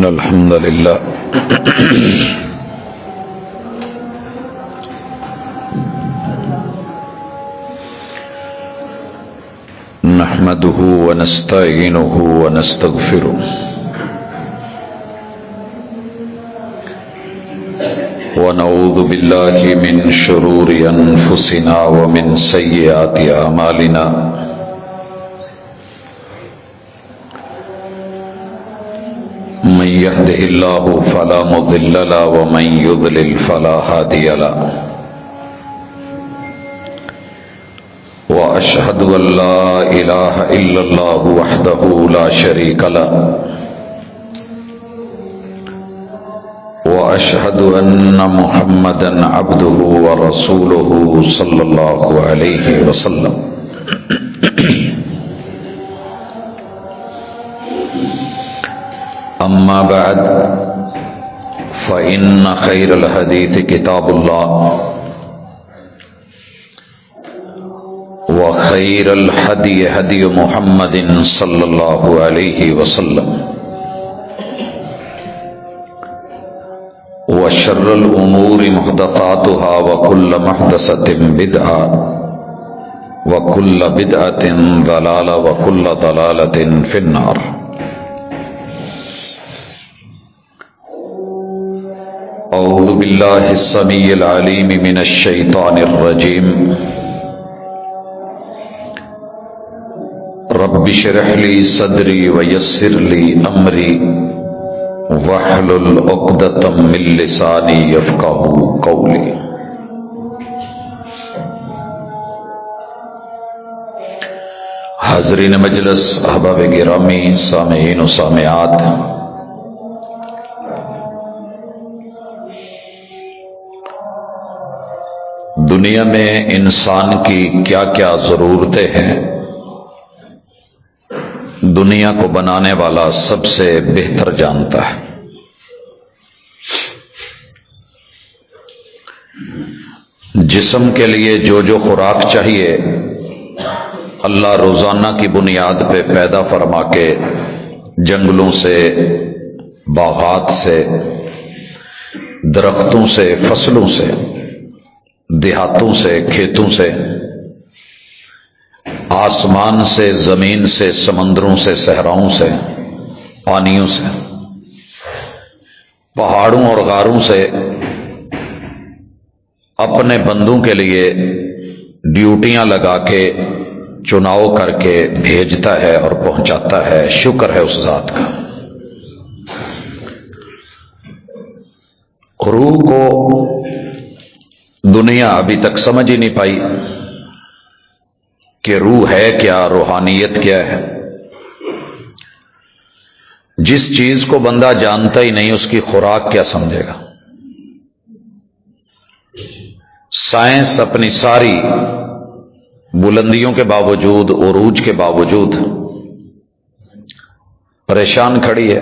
إن الحمد لله نحمده ونستعينه ونستغفره ونعوذ بالله من شرور أنفسنا ومن سيئات أعمالنا من يهده الله فلا مضل له ومن يضلل فلا هادي له وأشهد أن لا إله إلا الله وحده لا شريك له وأشهد أن محمدا عبده ورسوله صلى الله عليه وسلم أما بعد فإن خير الحديث كتاب الله وخير الهدي هدي محمد صلى الله عليه وسلم وشر الأمور محدثاتها وكل محدثة بدعة وكل بدعة ضلالة وكل ضلالة في النار. أعوذ بالله السميع العليم من الشيطان الرجيم. رب اشرح لي صدري ويسر لي أمري واحلل عقدة من لساني يفقهوا قولي. حاضرین مجلس، احباب گرامی، سامعین و سامعات، دنیا میں انسان کی کیا کیا ضرورتیں ہیں، دنیا کو بنانے والا سب سے بہتر جانتا ہے. جسم کے لیے جو خوراک چاہیے اللہ روزانہ کی بنیاد پہ پیدا فرما کے جنگلوں سے، باغات سے، درختوں سے، فصلوں سے، دیہاتوں سے، کھیتوں سے، آسمان سے، زمین سے، سمندروں سے، صحراؤں سے، پانیوں سے، پہاڑوں اور غاروں سے اپنے بندوں کے لیے ڈیوٹیاں لگا کے چناؤ کر کے بھیجتا ہے اور پہنچاتا ہے. شکر ہے اس ذات کا. روح کو دنیا ابھی تک سمجھ ہی نہیں پائی کہ روح ہے کیا، روحانیت کیا ہے. جس چیز کو بندہ جانتا ہی نہیں اس کی خوراک کیا سمجھے گا. سائنس اپنی ساری بلندیوں کے باوجود، عروج کے باوجود پریشان کھڑی ہے،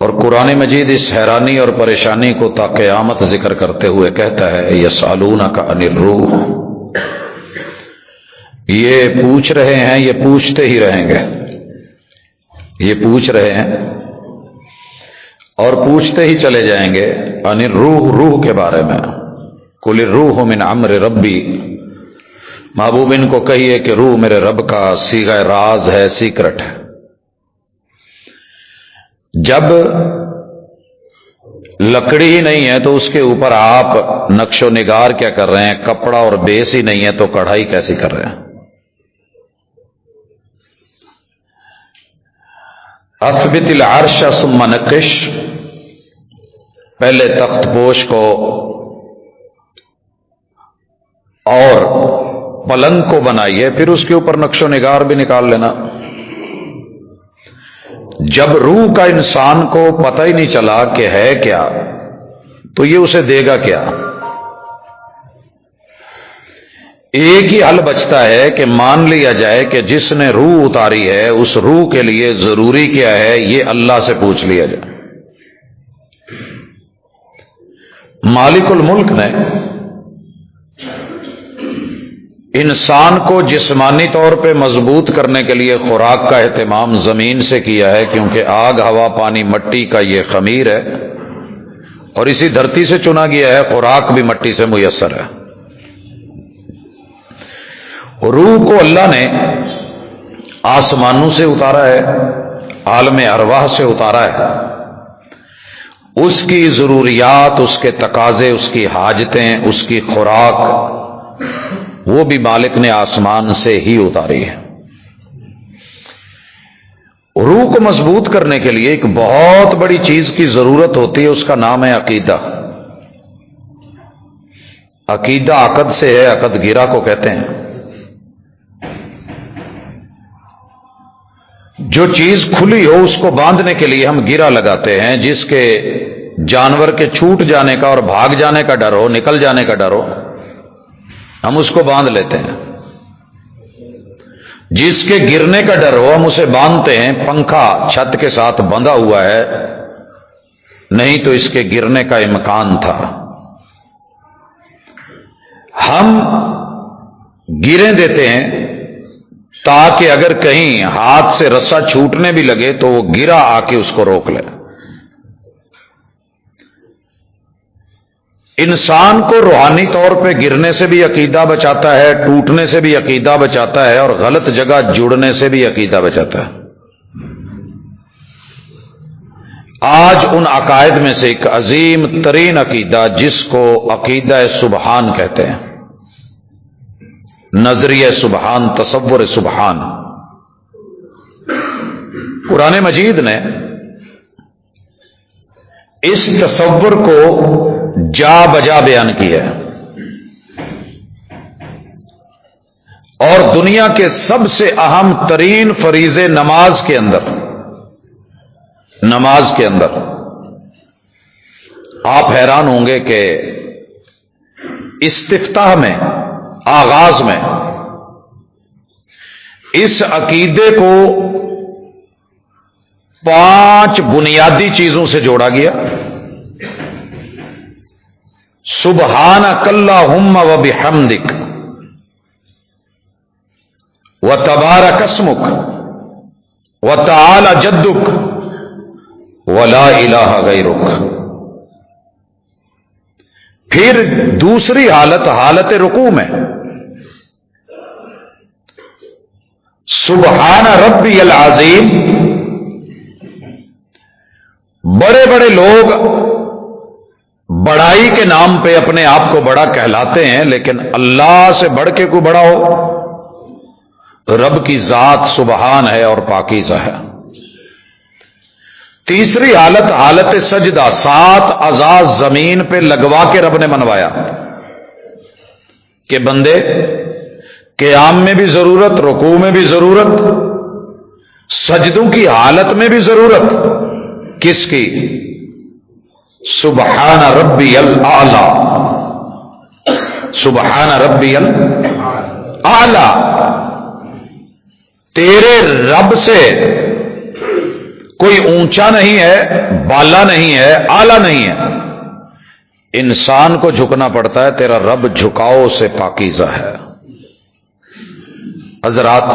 اور قرآن مجید اس حیرانی اور پریشانی کو تا قیامت ذکر کرتے ہوئے کہتا ہے یسألونک عن الروح. یہ پوچھ رہے ہیں، یہ پوچھتے ہی رہیں گے. یہ پوچھ رہے ہیں اور پوچھتے ہی چلے جائیں گے. عن الروح، روح کے بارے میں. قل الروح من امر ربی، محبوب ان کو کہیے کہ روح میرے رب کا صیغہ راز ہے، سیکرٹ ہے. جب لکڑی ہی نہیں ہے تو اس کے اوپر آپ نقش و نگار کیا کر رہے ہیں؟ کپڑا اور بیس ہی نہیں ہے تو کڑھائی کیسی کر رہے ہیں؟ اثبت العرش ثم نقش، پہلے تخت پوش کو اور پلنگ کو بنائیے، پھر اس کے اوپر نقش و نگار بھی نکال لینا. جب روح کا انسان کو پتہ ہی نہیں چلا کہ ہے کیا تو یہ اسے دے گا کیا؟ ایک ہی حل بچتا ہے کہ مان لیا جائے کہ جس نے روح اتاری ہے اس روح کے لیے ضروری کیا ہے یہ اللہ سے پوچھ لیا جائے. مالک الملک نے انسان کو جسمانی طور پہ مضبوط کرنے کے لیے خوراک کا اہتمام زمین سے کیا ہے، کیونکہ آگ، ہوا، پانی، مٹی کا یہ خمیر ہے، اور اسی دھرتی سے چنا گیا ہے، خوراک بھی مٹی سے میسر ہے۔ روح کو اللہ نے آسمانوں سے اتارا ہے، عالم ارواح سے اتارا ہے۔ اس کی ضروریات، اس کے تقاضے، اس کی حاجتیں، اس کی خوراک، وہ بھی مالک نے آسمان سے ہی اتاری ہے۔ روح کو مضبوط کرنے کے لیے ایک بہت بڑی چیز کی ضرورت ہوتی ہے، اس کا نام ہے عقیدہ۔ عقیدہ عقد سے ہے، عقد گرہ کو کہتے ہیں۔ جو چیز کھلی ہو اس کو باندھنے کے لیے ہم گرہ لگاتے ہیں، جس کے جانور کے چھوٹ جانے کا اور بھاگ جانے کا ڈر ہو، نکل جانے کا ڈر ہو، ہم اس کو باندھ لیتے ہیں۔ جس کے گرنے کا ڈر ہو ہم اسے باندھتے ہیں، پنکھا چھت کے ساتھ بندھا ہوا ہے، نہیں تو اس کے گرنے کا امکان تھا۔ ہم گریں دیتے ہیں تاکہ اگر کہیں ہاتھ سے رسا چھوٹنے بھی لگے تو وہ گرا آ کے اس کو روک لے۔ انسان کو روحانی طور پہ گرنے سے بھی عقیدہ بچاتا ہے، ٹوٹنے سے بھی عقیدہ بچاتا ہے، اور غلط جگہ جڑنے سے بھی عقیدہ بچاتا ہے۔ آج ان عقائد میں سے ایک عظیم ترین عقیدہ جس کو عقیدہ سبحان کہتے ہیں، نظریہ سبحان، تصور سبحان۔ قرآن مجید نے اس تصور کو جا بجا بیان کیا ہے، اور دنیا کے سب سے اہم ترین فریضے نماز کے اندر آپ حیران ہوں گے کہ استفتاح میں، آغاز میں اس عقیدے کو 5 بنیادی چیزوں سے جوڑا گیا۔ سبحانک اللہم و بحمدک و تبارک اسمک و تعالی جدک و لا الہ غیرک۔ پھر دوسری حالت رکوع میں سبحان ربی العظیم۔ بڑے بڑے لوگ بڑائی کے نام پہ اپنے آپ کو بڑا کہلاتے ہیں، لیکن اللہ سے بڑھ کے کوئی بڑا ہو؟ رب کی ذات سبحان ہے اور پاکیزہ ہے۔ تیسری حالت سجدہ، 7 اعضاء زمین پہ لگوا کے رب نے منوایا کہ بندے قیام میں بھی ضرورت، رکوع میں بھی ضرورت، سجدوں کی حالت میں بھی ضرورت، کس کی؟ سبحان ربی الاعلی، سبحان ربی الاعلی۔ تیرے رب سے کوئی اونچا نہیں ہے، بالا نہیں ہے، اعلی نہیں ہے۔ انسان کو جھکنا پڑتا ہے، تیرا رب جھکاؤ سے پاکیزہ ہے۔ حضرات،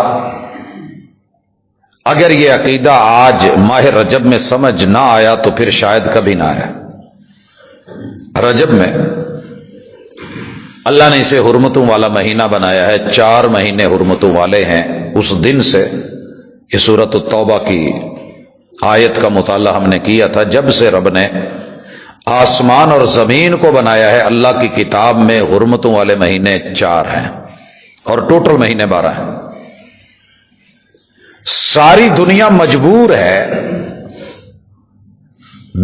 اگر یہ عقیدہ آج ماہ رجب میں سمجھ نہ آیا تو پھر شاید کبھی نہ آیا۔ رجب میں اللہ نے اسے حرمتوں والا مہینہ بنایا ہے، 4 مہینے حرمتوں والے ہیں۔ اس دن سے یہ سورۃ التوبہ کی آیت کا مطالعہ ہم نے کیا تھا، جب سے رب نے آسمان اور زمین کو بنایا ہے، اللہ کی کتاب میں حرمتوں والے مہینے 4 ہیں، اور ٹوٹل مہینے 12 ہیں۔ ساری دنیا مجبور ہے،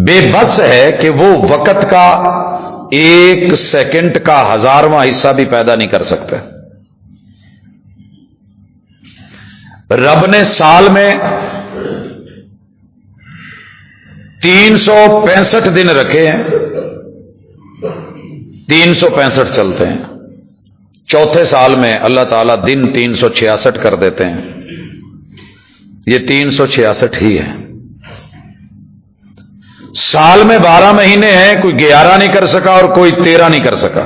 بے بس ہے کہ وہ وقت کا 1 سیکنڈ کا 1000واں حصہ بھی پیدا نہیں کر سکتے۔ رب نے سال میں 365 دن رکھے ہیں، 365 چلتے ہیں۔ چوتھے سال میں اللہ تعالیٰ دن 366 کر دیتے ہیں، یہ 366 ہی ہے۔ سال میں 12 مہینے ہیں، کوئی 11 نہیں کر سکا اور کوئی 13 نہیں کر سکا۔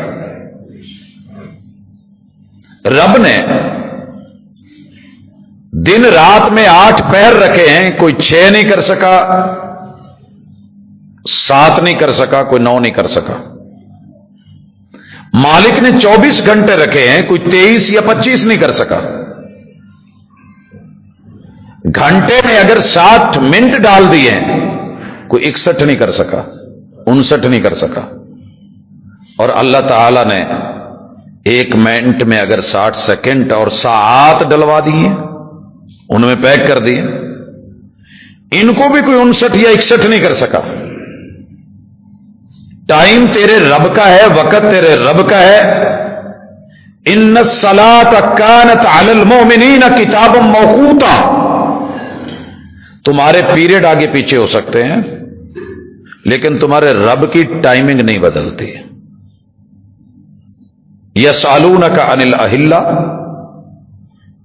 رب نے دن رات میں 8 پہر رکھے ہیں، کوئی 6 نہیں کر سکا، 7 نہیں کر سکا، کوئی 9 نہیں کر سکا۔ مالک نے 24 گھنٹے رکھے ہیں، کوئی 23 یا 25 نہیں کر سکا۔ گھنٹے میں اگر 60 منٹ ڈال دیے ہیں، کوئی 61 نہیں کر سکا، 59 نہیں کر سکا۔ اور اللہ تعالی نے 1 منٹ میں اگر 60 سیکنڈ اور ساعات ڈلوا دیے، ان میں پیک کر دیے، ان کو بھی کوئی 59 یا 61 نہیں کر سکا۔ ٹائم تیرے رب کا ہے، وقت تیرے رب کا ہے۔ ان الصلاۃ کانت علی المؤمنین کتابا موقوتا۔ تمہارے پیریڈ آگے پیچھے ہو سکتے ہیں، لیکن تمہارے رب کی ٹائمنگ نہیں بدلتی۔ یسألونک عن الاہلہ،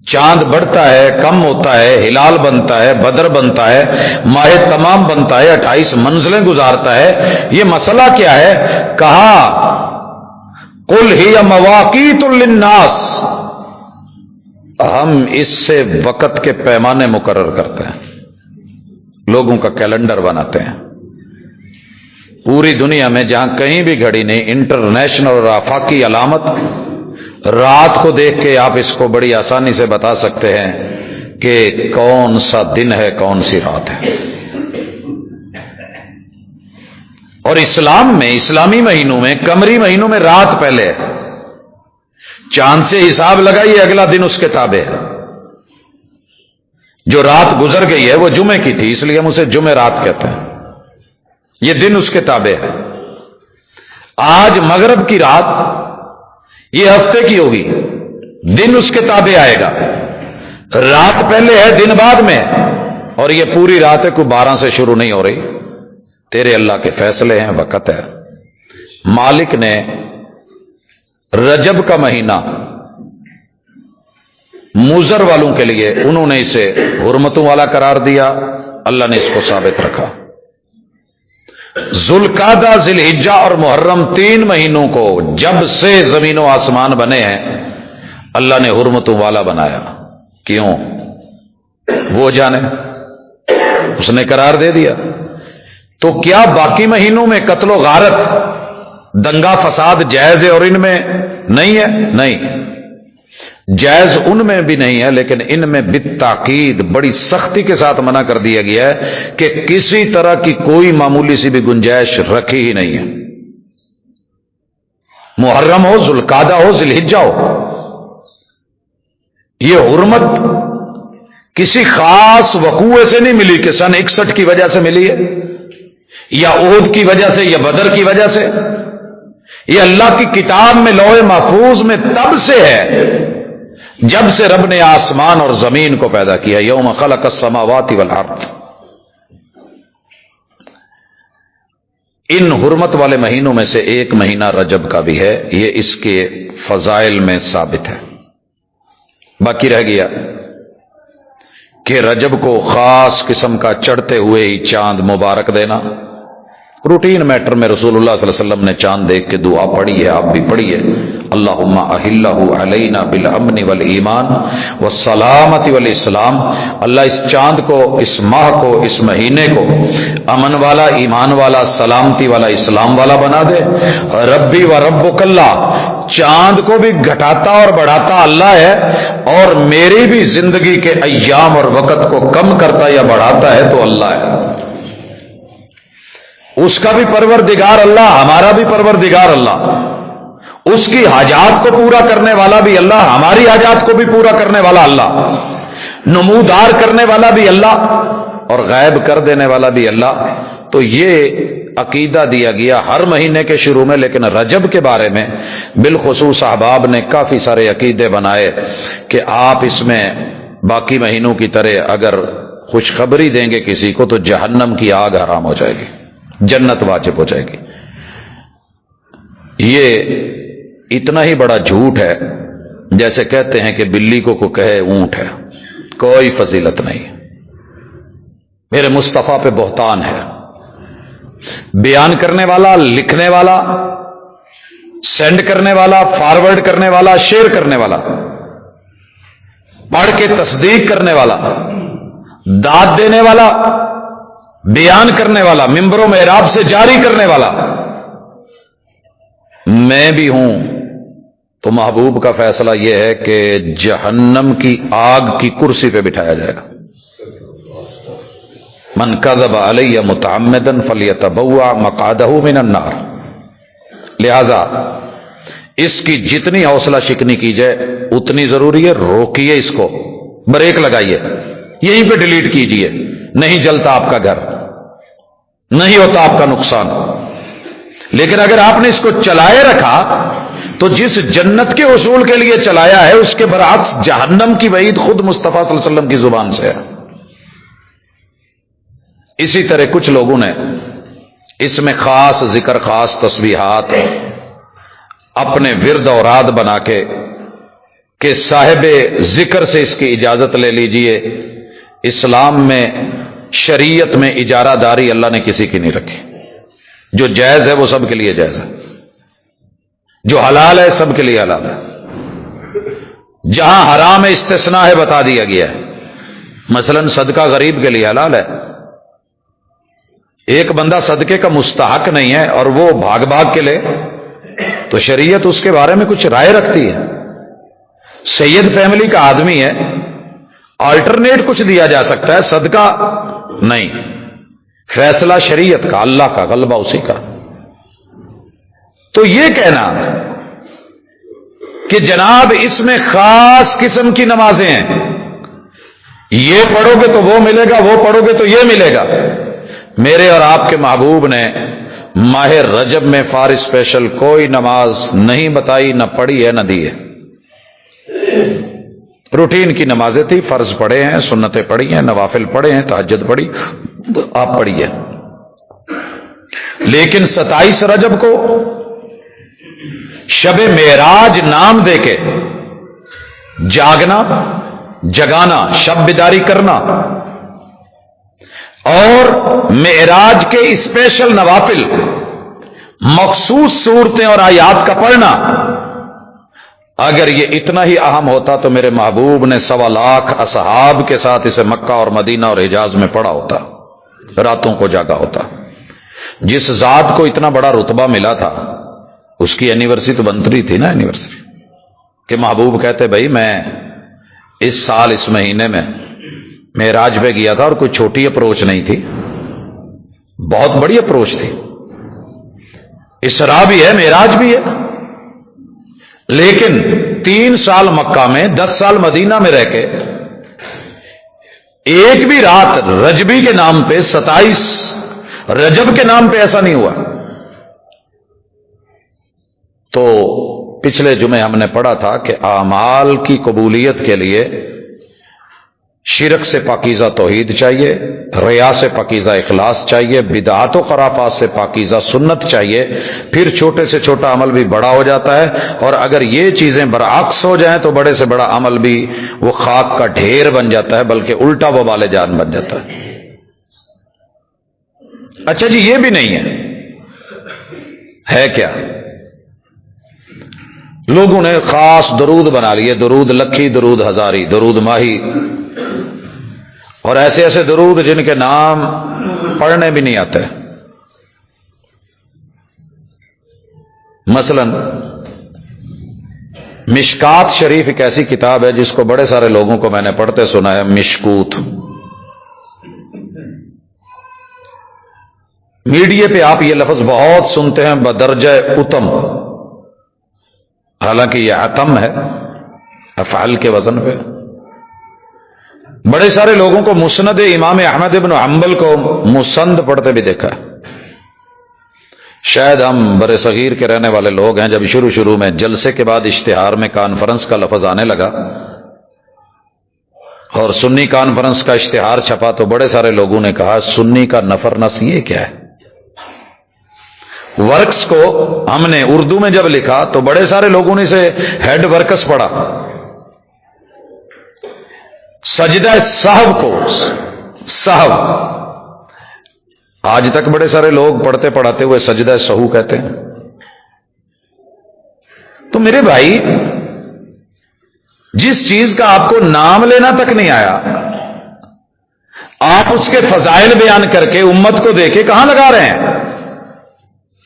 چاند بڑھتا ہے، کم ہوتا ہے، ہلال بنتا ہے، بدر بنتا ہے، ماہ تمام بنتا ہے، 28 منزلیں گزارتا ہے، یہ مسئلہ کیا ہے؟ کہا قل ہی مواقیت للناس، ہم اس سے وقت کے پیمانے مقرر کرتے ہیں، لوگوں کا کیلنڈر بناتے ہیں۔ پوری دنیا میں جہاں کہیں بھی گھڑی نہیں، انٹرنیشنل اور آفاقی علامت، رات کو دیکھ کے آپ اس کو بڑی آسانی سے بتا سکتے ہیں کہ کون سا دن ہے، کون سی رات ہے۔ اور اسلام میں، اسلامی مہینوں میں، قمری مہینوں میں رات پہلے ہے۔ چاند سے حساب لگائیے، اگلا دن اس کے تابع ہے۔ جو رات گزر گئی ہے وہ جمعے کی تھی، اس لیے ہم اسے جمعے رات کہتے ہیں، یہ دن اس کے تابع ہے۔ آج مغرب کی رات یہ ہفتے کی ہوگی، دن اس کے تابع آئے گا۔ رات پہلے ہے، دن بعد میں، اور یہ پوری رات ہے، کوئی 12 سے شروع نہیں ہو رہی۔ تیرے اللہ کے فیصلے ہیں، وقت ہے۔ مالک نے رجب کا مہینہ مضر والوں کے لیے، انہوں نے اسے حرمتوں والا قرار دیا، اللہ نے اس کو ثابت رکھا۔ ذوالقعدہ، ذی الحجہ اور محرم 3 مہینوں کو جب سے زمین و آسمان بنے ہیں اللہ نے حرمتوں والا بنایا۔ کیوں؟ وہ جانے، اس نے قرار دے دیا۔ تو کیا باقی مہینوں میں قتل و غارت، دنگا فساد جائز ہے اور ان میں نہیں ہے؟ نہیں، جائز ان میں بھی نہیں ہے، لیکن ان میں بالتاکید بڑی سختی کے ساتھ منع کر دیا گیا ہے کہ کسی طرح کی کوئی معمولی سی بھی گنجائش رکھی ہی نہیں ہے۔ محرم ہو، ذوالقعدہ ہو، ذی الحجہ ہو، یہ حرمت کسی خاص وقوع سے نہیں ملی کہ سن 61 کی وجہ سے ملی ہے، یا احد کی وجہ سے، یا بدر کی وجہ سے۔ یہ اللہ کی کتاب میں، لوح محفوظ میں تب سے ہے جب سے رب نے آسمان اور زمین کو پیدا کیا، یوم خلق السماوات والارض۔ ان حرمت والے مہینوں میں سے ایک مہینہ رجب کا بھی ہے، یہ اس کے فضائل میں ثابت ہے۔ باقی رہ گیا کہ رجب کو خاص قسم کا چڑھتے ہوئے ہی چاند مبارک دینا۔ روٹین میٹر میں رسول اللہ صلی اللہ علیہ وسلم نے چاند دیکھ کے دعا پڑھی ہے، آپ بھی پڑھیے، اللہم احلہ علینا بالامن والایمان والسلامت والاسلام۔ اللہ اس چاند کو، اس ماہ کو، اس مہینے کو امن والا، ایمان والا، سلامتی والا، اسلام والا بنا دے۔ ربی و ربک اللہ، چاند کو بھی گھٹاتا اور بڑھاتا اللہ ہے، اور میری بھی زندگی کے ایام اور وقت کو کم کرتا یا بڑھاتا ہے تو اللہ ہے۔ اس کا بھی پروردگار اللہ، ہمارا بھی پروردگار اللہ، اس کی حاجات کو پورا کرنے والا بھی اللہ، ہماری حاجات کو بھی پورا کرنے والا اللہ، نمودار کرنے والا بھی اللہ، اور غائب کر دینے والا بھی اللہ۔ تو یہ عقیدہ دیا گیا ہر مہینے کے شروع میں، لیکن رجب کے بارے میں بالخصوص احباب نے کافی سارے عقیدے بنائے کہ آپ اس میں باقی مہینوں کی طرح اگر خوشخبری دیں گے کسی کو تو جہنم کی آگ حرام ہو جائے گی، جنت واجب ہو جائے گی۔ یہ اتنا ہی بڑا جھوٹ ہے جیسے کہتے ہیں کہ بلی کو کہے اونٹ ہے، کوئی فضیلت نہیں۔ میرے مصطفیٰ پہ بہتان ہے۔ بیان کرنے والا، لکھنے والا، سینڈ کرنے والا، فارورڈ کرنے والا، شیئر کرنے والا پڑھ کے تصدیق کرنے والا، داد دینے والا، بیان کرنے والا، ممبر و محراب سے جاری کرنے والا میں بھی ہوں، تو محبوب کا فیصلہ یہ ہے کہ جہنم کی آگ کی کرسی پہ بٹھایا جائے گا۔ من کذب علی متعمدا فلیتبوأ مقعدہ من النار۔ لہذا اس کی جتنی حوصلہ شکنی کی جائے اتنی ضروری ہے، روکیے اس کو، بریک لگائیے، یہیں پہ ڈیلیٹ کیجئے، نہیں جلتا آپ کا گھر، نہیں ہوتا آپ کا نقصان۔ لیکن اگر آپ نے اس کو چلائے رکھا تو جس جنت کے حصول کے لیے چلایا ہے اس کے برعکس جہنم کی وعید خود مصطفیٰ صلی اللہ علیہ وسلم کی زبان سے ہے۔ اسی طرح کچھ لوگوں نے اس میں خاص ذکر، خاص تسبیحات اپنے ورد اوراد بنا کے کہ صاحب ذکر سے اس کی اجازت لے لیجئے۔ اسلام میں، شریعت میں اجارہ داری اللہ نے کسی کی نہیں رکھی، جو جائز ہے وہ سب کے لیے جائز ہے، جو حلال ہے سب کے لیے حلال ہے، جہاں حرام استثناء ہے بتا دیا گیا ہے۔ مثلا صدقہ غریب کے لیے حلال ہے، ایک بندہ صدقے کا مستحق نہیں ہے اور وہ بھاگ بھاگ کے لے تو شریعت اس کے بارے میں کچھ رائے رکھتی ہے۔ سید فیملی کا آدمی ہے، آلٹرنیٹ کچھ دیا جا سکتا ہے، صدقہ نہیں، فیصلہ شریعت کا، اللہ کا، غلبہ اسی کا۔ تو یہ کہنا کہ جناب اس میں خاص قسم کی نمازیں ہیں، یہ پڑھو گے تو وہ ملے گا، وہ پڑھو گے تو یہ ملے گا، میرے اور آپ کے محبوب نے ماہ رجب میں فار اسپیشل کوئی نماز نہیں بتائی، نہ پڑھی ہے نہ دی ہے۔ روٹین کی نمازیں تھی، فرض پڑھے ہیں، سنتیں پڑھی ہیں، نوافل پڑھے ہیں، تہجد پڑھی، آپ پڑھیے۔ لیکن 27 رجب کو شب معراج نام دے کے جاگنا، جگانا، شب بیداری کرنا اور معراج کے اسپیشل نوافل، مخصوص صورتیں اور آیات کا پڑھنا، اگر یہ اتنا ہی اہم ہوتا تو میرے محبوب نے 1.25 لاکھ اصحاب کے ساتھ اسے مکہ اور مدینہ اور حجاز میں پڑھا ہوتا، راتوں کو جاگا ہوتا۔ جس ذات کو اتنا بڑا رتبہ ملا تھا اس کی اینیورسری تو بنتی تھی نا، اینیورسری کہ محبوب کہتے بھائی میں اس سال اس مہینے میں معراج پہ گیا تھا، اور کوئی چھوٹی اپروچ نہیں تھی، بہت بڑی اپروچ تھی، اسراء بھی ہے، معراج بھی ہے، لیکن 3 سال مکہ میں، 10 سال مدینہ میں رہ کے ایک بھی رات رجبی کے نام پہ، 27 رجب کے نام پہ ایسا نہیں ہوا۔ تو پچھلے جمعے ہم نے پڑھا تھا کہ اعمال کی قبولیت کے لیے شرک سے پاکیزہ توحید چاہیے، ریا سے پاکیزہ اخلاص چاہیے، بدعات و خرافات سے پاکیزہ سنت چاہیے، پھر چھوٹے سے چھوٹا عمل بھی بڑا ہو جاتا ہے، اور اگر یہ چیزیں برعکس ہو جائیں تو بڑے سے بڑا عمل بھی وہ خاک کا ڈھیر بن جاتا ہے، بلکہ الٹا وبال جان بن جاتا ہے۔ اچھا جی، یہ بھی نہیں ہے کیا؟ لوگوں نے خاص درود بنا لیے، درود لکھی، درود ہزاری، درود ماہی، اور ایسے ایسے درود جن کے نام پڑھنے بھی نہیں آتے۔ مثلا مشکات شریف ایک ایسی کتاب ہے جس کو بڑے سارے لوگوں کو میں نے پڑھتے سنا ہے، مشکوت۔ میڈیا پہ آپ یہ لفظ بہت سنتے ہیں، بدرجہ اتم، حالانکہ یہ اتم ہے، افعال کے وزن پہ۔ بڑے سارے لوگوں کو مسند امام احمد ابن حنبل کو مسند پڑھتے بھی دیکھا ہے۔ شاید ہم برے صغیر کے رہنے والے لوگ ہیں، جب شروع میں جلسے کے بعد اشتہار میں کانفرنس کا لفظ آنے لگا اور سنی کانفرنس کا اشتہار چھپا تو بڑے سارے لوگوں نے کہا سنی کا نفر نس یہ کیا ہے؟ ورکس کو ہم نے اردو میں جب لکھا تو بڑے سارے لوگوں نے اسے ہیڈ ورکس پڑھا، سجدہ سہو کو سہو، آج تک بڑے سارے لوگ پڑھتے پڑھاتے ہوئے سجدہ سہو کہتے ہیں۔ تو میرے بھائی جس چیز کا آپ کو نام لینا تک نہیں آیا، آپ اس کے فضائل بیان کر کے امت کو دے کے کہاں لگا رہے ہیں؟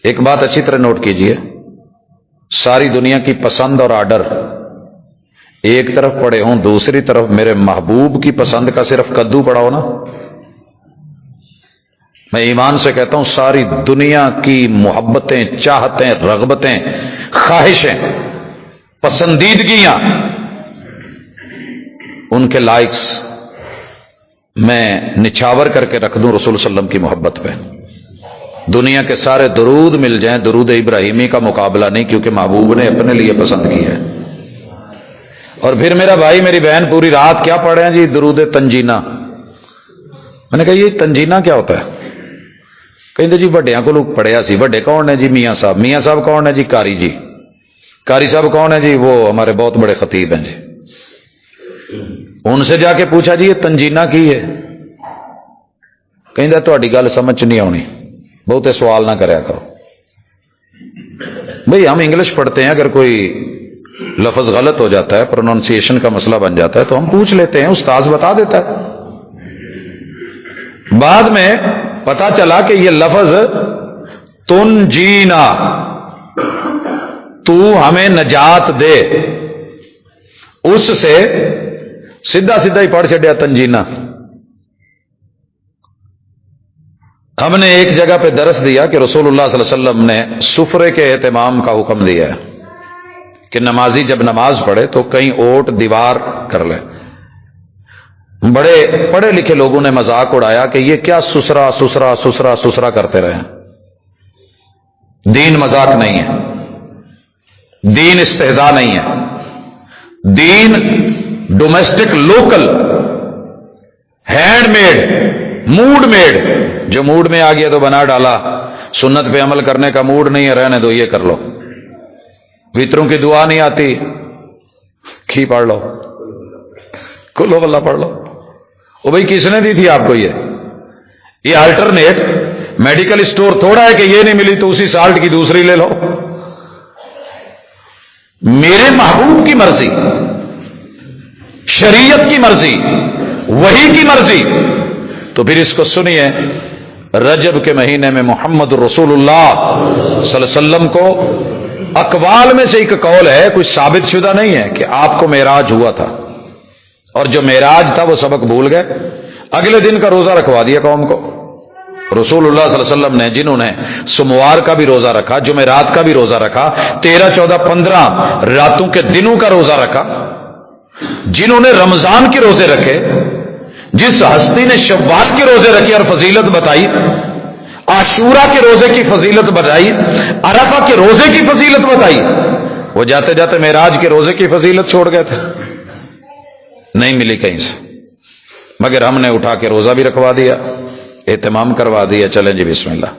ایک بات اچھی طرح نوٹ کیجئے، ساری دنیا کی پسند اور آرڈر ایک طرف پڑے ہوں، دوسری طرف میرے محبوب کی پسند کا صرف کدو پڑا ہو نا، میں ایمان سے کہتا ہوں ساری دنیا کی محبتیں، چاہتیں، رغبتیں، خواہشیں، پسندیدگیاں، ان کے لائکس میں نچھاور کر کے رکھ دوں رسول صلی اللہ علیہ وسلم کی محبت پہ، دنیا کے سارے درود مل جائیں، درود ابراہیمی کا مقابلہ نہیں، کیونکہ محبوب نے اپنے لیے پسند کی ہے۔ اور پھر میرا بھائی میری بہن پوری رات کیا پڑھ رہے ہیں جی؟ درود تنجینہ۔ میں نے کہا یہ تنجینہ کیا ہوتا ہے؟ کہتے جی بڑیاں کو لوگ پڑھیا سی۔ بڑے کون ہیں جی؟ میاں صاحب۔ میاں صاحب کون ہے جی؟ قاری جی۔ قاری صاحب کون ہے جی؟ وہ ہمارے بہت بڑے خطیب ہیں جی۔ ان سے جا کے پوچھا جی یہ تنجینہ کی ہے؟ کہیں تہاڈی گل سمجھ نہیں آنی، بہتے سوال نہ کریا کرو۔ بھئی ہم انگلش پڑھتے ہیں، اگر کوئی لفظ غلط ہو جاتا ہے، پروننسیشن کا مسئلہ بن جاتا ہے تو ہم پوچھ لیتے ہیں، استاذ بتا دیتا ہے۔ بعد میں پتا چلا کہ یہ لفظ تنجینا، تو ہمیں نجات دے، اس سے سیدھا سیدھا ہی پڑھ چڑیا تنجینا۔ ہم نے ایک جگہ پہ درس دیا کہ رسول اللہ صلی اللہ علیہ وسلم نے سفرے کے اہتمام کا حکم دیا ہے کہ نمازی جب نماز پڑھے تو کہیں اوٹ دیوار کر لے۔ بڑے پڑھے لکھے لوگوں نے مذاق اڑایا کہ یہ کیا سسرا سسرا سسرا سسرا کرتے رہے۔ دین مذاق نہیں ہے، دین استہزاء نہیں ہے، دین domestic, local, hand made, mood made. جو موڈ میں آ گیا تو بنا ڈالا، سنت پہ عمل کرنے کا موڈ نہیں ہے، رہنے دو، یہ کر لو۔ وتروں کی دعا نہیں آتی، کھی پڑھ لو، کلو واللہ پڑھ لو۔ وہ بھائی کس نے دی تھی آپ کو یہ الٹرنیٹ میڈیکل اسٹور تھوڑا ہے کہ یہ نہیں ملی تو اسی سالٹ کی دوسری لے لو۔ میرے محبوب کی مرضی، شریعت کی مرضی، وحی کی مرضی۔ تو پھر اس کو سنیے، رجب کے مہینے میں محمد رسول اللہ صلی اللہ علیہ وسلم کو اقوال میں سے ایک قول ہے، کوئی ثابت شدہ نہیں ہے، کہ آپ کو معراج ہوا تھا، اور جو معراج تھا وہ سبق بھول گئے، اگلے دن کا روزہ رکھوا دیا قوم کو۔ رسول اللہ صلی اللہ علیہ وسلم نے، جنہوں نے سوموار کا بھی روزہ رکھا، جمعرات کا بھی روزہ رکھا، 13، 14، 15 راتوں کے دنوں کا روزہ رکھا، جنہوں نے رمضان کے روزے رکھے، جس ہستی نے شوال کے روزے رکھے اور فضیلت بتائی، عاشورہ کے روزے کی فضیلت بتائی، عرفہ کے روزے کی فضیلت بتائی، وہ جاتے جاتے معراج کے روزے کی فضیلت چھوڑ گئے تھے، نہیں ملی کہیں سے، مگر ہم نے اٹھا کے روزہ بھی رکھوا دیا، اہتمام کروا دیا، چلیں جی بسم اللہ۔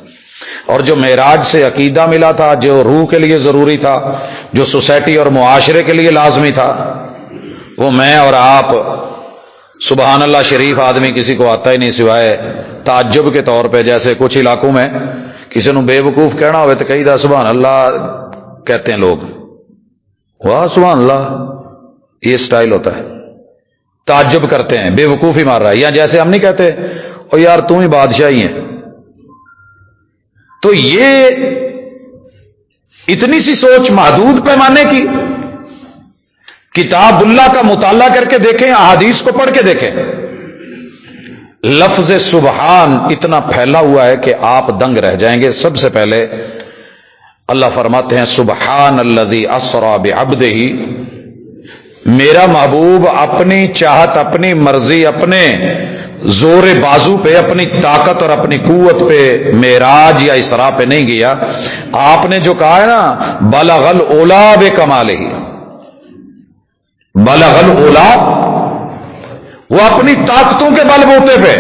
اور جو معراج سے عقیدہ ملا تھا، جو روح کے لیے ضروری تھا، جو سوسائٹی اور معاشرے کے لیے لازمی تھا، وہ میں اور آپ، سبحان اللہ شریف آدمی کسی کو آتا ہی نہیں سوائے تعجب کے طور پہ، جیسے کچھ علاقوں میں کسی نے بے وقوف کہنا ہوئے تو کہی دا سبحان اللہ کہتے ہیں لوگ، واہ سبحان اللہ، یہ سٹائل ہوتا ہے، تعجب کرتے ہیں، بے وقوفی مار رہا ہے، یا جیسے ہم نہیں کہتے او یار تم ہی بادشاہ ہی ہے۔ تو یہ اتنی سی سوچ محدود پیمانے کی، کتاب اللہ کا مطالعہ کر کے دیکھیں، احادیث کو پڑھ کے دیکھیں، لفظ سبحان اتنا پھیلا ہوا ہے کہ آپ دنگ رہ جائیں گے۔ سب سے پہلے اللہ فرماتے ہیں سبحان الذی اسری بعبدہ، میرا محبوب اپنی چاہت، اپنی مرضی، اپنے زور بازو پہ، اپنی طاقت اور اپنی قوت پہ معراج یا اسراء پہ نہیں گیا، آپ نے جو کہا ہے نا بلغ العلا بکمالہ، بلغ العلا، وہ اپنی طاقتوں کے بل بوتے پہ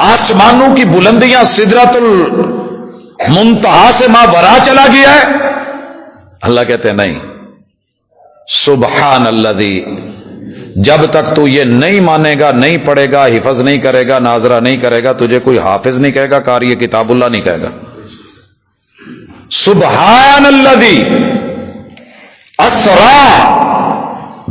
آسمانوں کی بلندیاں سدرۃ المنتہا سے ماں برا چلا گیا ہے۔ اللہ کہتے ہیں نہیں، سبحان الذی، جب تک تو یہ نہیں مانے گا، نہیں پڑھے گا، حفظ نہیں کرے گا، ناظرہ نہیں کرے گا، تجھے کوئی حافظ نہیں کہے گا، قاری کتاب اللہ نہیں کہے گا۔ سبحان الذی اسری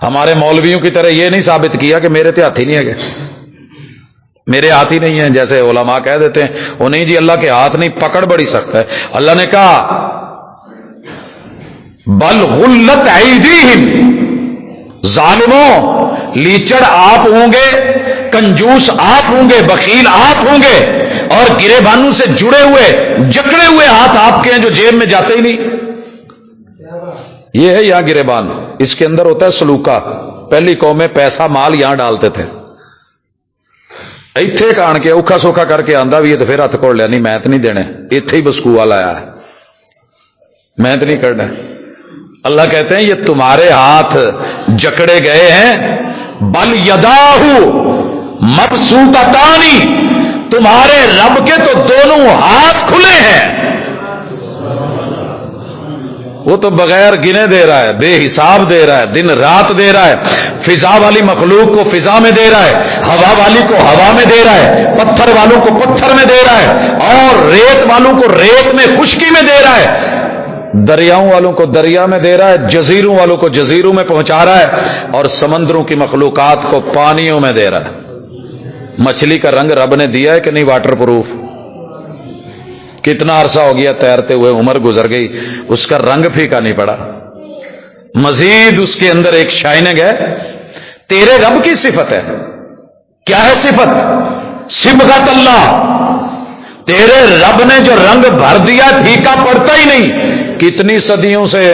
ہمارے مولویوں کی طرح یہ نہیں ثابت کیا کہ میرے ہاتھ ہی نہیں ہے گئے، میرے ہاتھ ہی نہیں ہے، جیسے علماء کہہ دیتے ہیں وہ نہیں جی اللہ کے ہاتھ نہیں، پکڑ بڑی سخت ہے۔ اللہ نے کہا بل غلت ایدیہم، ظالموں لیچڑ آپ ہوں گے، کنجوس آپ ہوں گے، بخیل آپ ہوں گے، اور گرے بانوں سے جڑے ہوئے جکڑے ہوئے ہاتھ آپ کے ہیں جو جیب میں جاتے ہی نہیں۔ یہ ہے یہاں گرے بان، اس کے اندر ہوتا ہے سلوکا۔ پہلی قومیں پیسہ مال یہاں ڈالتے تھے، ایتھے کان کے اوکھا سوکھا کر کے آندا بھی ہے تو پھر ہاتھ کھول لیا، نہیں میں تو نہیں دینے، ایتھے ہی بسکوا لایا ہے، میں تو نہیں کرنا۔ اللہ کہتے ہیں یہ تمہارے ہاتھ جکڑے گئے ہیں، بل یداہ مبسوطتان، تمہارے رب کے تو دونوں ہاتھ کھلے ہیں، وہ تو بغیر گنے دے رہا ہے، بے حساب دے رہا ہے، دن رات دے رہا ہے، فضا والی مخلوق کو فضا میں دے رہا ہے، ہوا والی کو ہوا میں دے رہا ہے، پتھر والوں کو پتھر میں دے رہا ہے، اور ریت والوں کو ریت میں خشکی میں دے رہا ہے، دریاؤں والوں کو دریا میں دے رہا ہے، جزیروں والوں کو جزیروں میں پہنچا رہا ہے، اور سمندروں کی مخلوقات کو پانیوں میں دے رہا ہے۔ مچھلی کا رنگ رب نے دیا ہے کہ نہیں واٹر پروف؟ کتنا عرصہ ہو گیا تیرتے ہوئے، عمر گزر گئی، اس کا رنگ پھیکا نہیں پڑا، مزید اس کے اندر ایک شائننگ ہے۔ تیرے رب کی صفت ہے، کیا ہے صفت؟ صبغت اللہ، تیرے رب نے جو رنگ بھر دیا پھیکا پڑتا ہی نہیں۔ کتنی صدیوں سے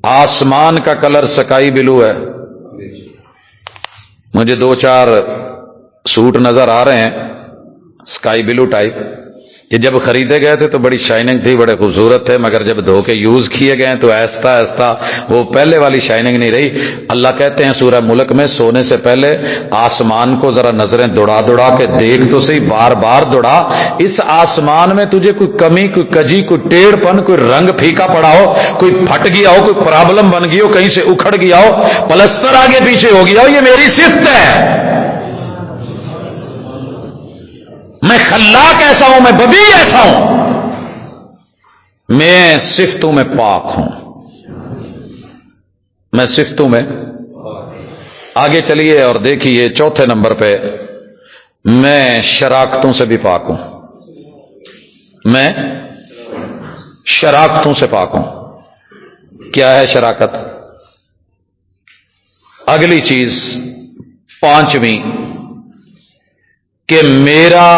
آسمان کا کلر سکائی بلو ہے، مجھے دو چار سوٹ نظر آ رہے ہیں سکائی بلو ٹائپ، کہ جب خریدے گئے تھے تو بڑی شائننگ تھی، بڑے خوبصورت تھے، مگر جب دھو کے یوز کیے گئے تو ایستا ایستا وہ پہلے والی شائننگ نہیں رہی۔ اللہ کہتے ہیں سورہ ملک میں، سونے سے پہلے آسمان کو ذرا نظریں دوڑا دوڑا کے دیکھ تو صحیح، بار بار دوڑا، اس آسمان میں تجھے کوئی کمی، کوئی کجی، کوئی ٹیڑھ پن، کوئی رنگ پھیکا پڑا ہو، کوئی پھٹ گیا ہو، کوئی پرابلم بن گئی ہو، کہیں سے اکھڑ گیا ہو، پلستر آگے پیچھے ہو گیا ہو، یہ میری صفت ہے۔ میں خلاق ایسا ہوں، میں بدیع ایسا ہوں، میں صفتوں میں پاک ہوں، میں صفتوں میں۔ آگے چلیے اور دیکھیے چوتھے نمبر پہ، میں شراکتوں سے بھی پاک ہوں، میں شراکتوں سے پاک ہوں۔ کیا ہے شراکت؟ اگلی چیز پانچویں، کہ میرا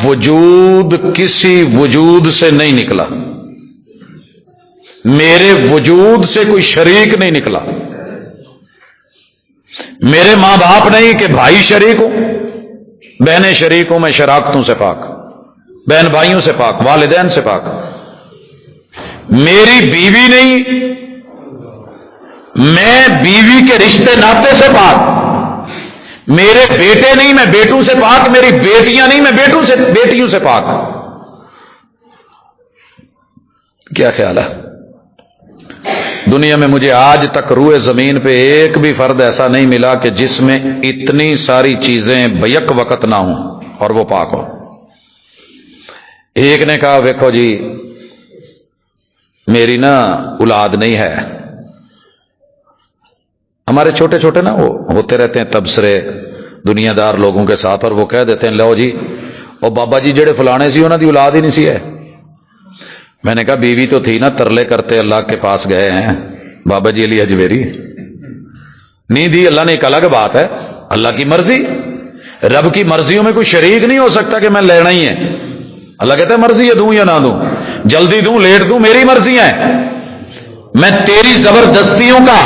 وجود کسی وجود سے نہیں نکلا، میرے وجود سے کوئی شریک نہیں نکلا، میرے ماں باپ نہیں کہ بھائی شریک ہوں، بہنیں شریک ہوں، میں شراکتوں سے پاک، بہن بھائیوں سے پاک، والدین سے پاک۔ میری بیوی نہیں، میں بیوی کے رشتے ناطے سے پاک، میرے بیٹے نہیں، میں بیٹوں سے پاک، میری بیٹیاں نہیں، میں بیٹیوں سے پاک۔ کیا خیال ہے؟ دنیا میں مجھے آج تک روئے زمین پہ ایک بھی فرد ایسا نہیں ملا کہ جس میں اتنی ساری چیزیں بیک وقت نہ ہوں اور وہ پاک ہو۔ ایک نے کہا دیکھو جی میری نا اولاد نہیں ہے، ہمارے چھوٹے چھوٹے نا وہ ہوتے رہتے ہیں تبصرے دنیا دار لوگوں کے ساتھ، اور وہ کہہ دیتے ہیں لو جی اور بابا جی جڑے فلانے سی انہوں دی اولاد ہی نہیں سی ہے۔ میں نے کہا بیوی تو تھی نا، ترلے کرتے اللہ کے پاس گئے ہیں بابا جی علی اجمیری، نہیں دی اللہ نے، ایک الگ بات ہے، اللہ کی مرضی، رب کی مرضیوں میں کوئی شریک نہیں ہو سکتا کہ میں لینا ہی ہے۔ اللہ کہتا ہے مرضی ہے دوں یا نہ دوں، جلدی دوں لیٹ دوں، میری مرضی ہے، میں تیری زبردستیوں کا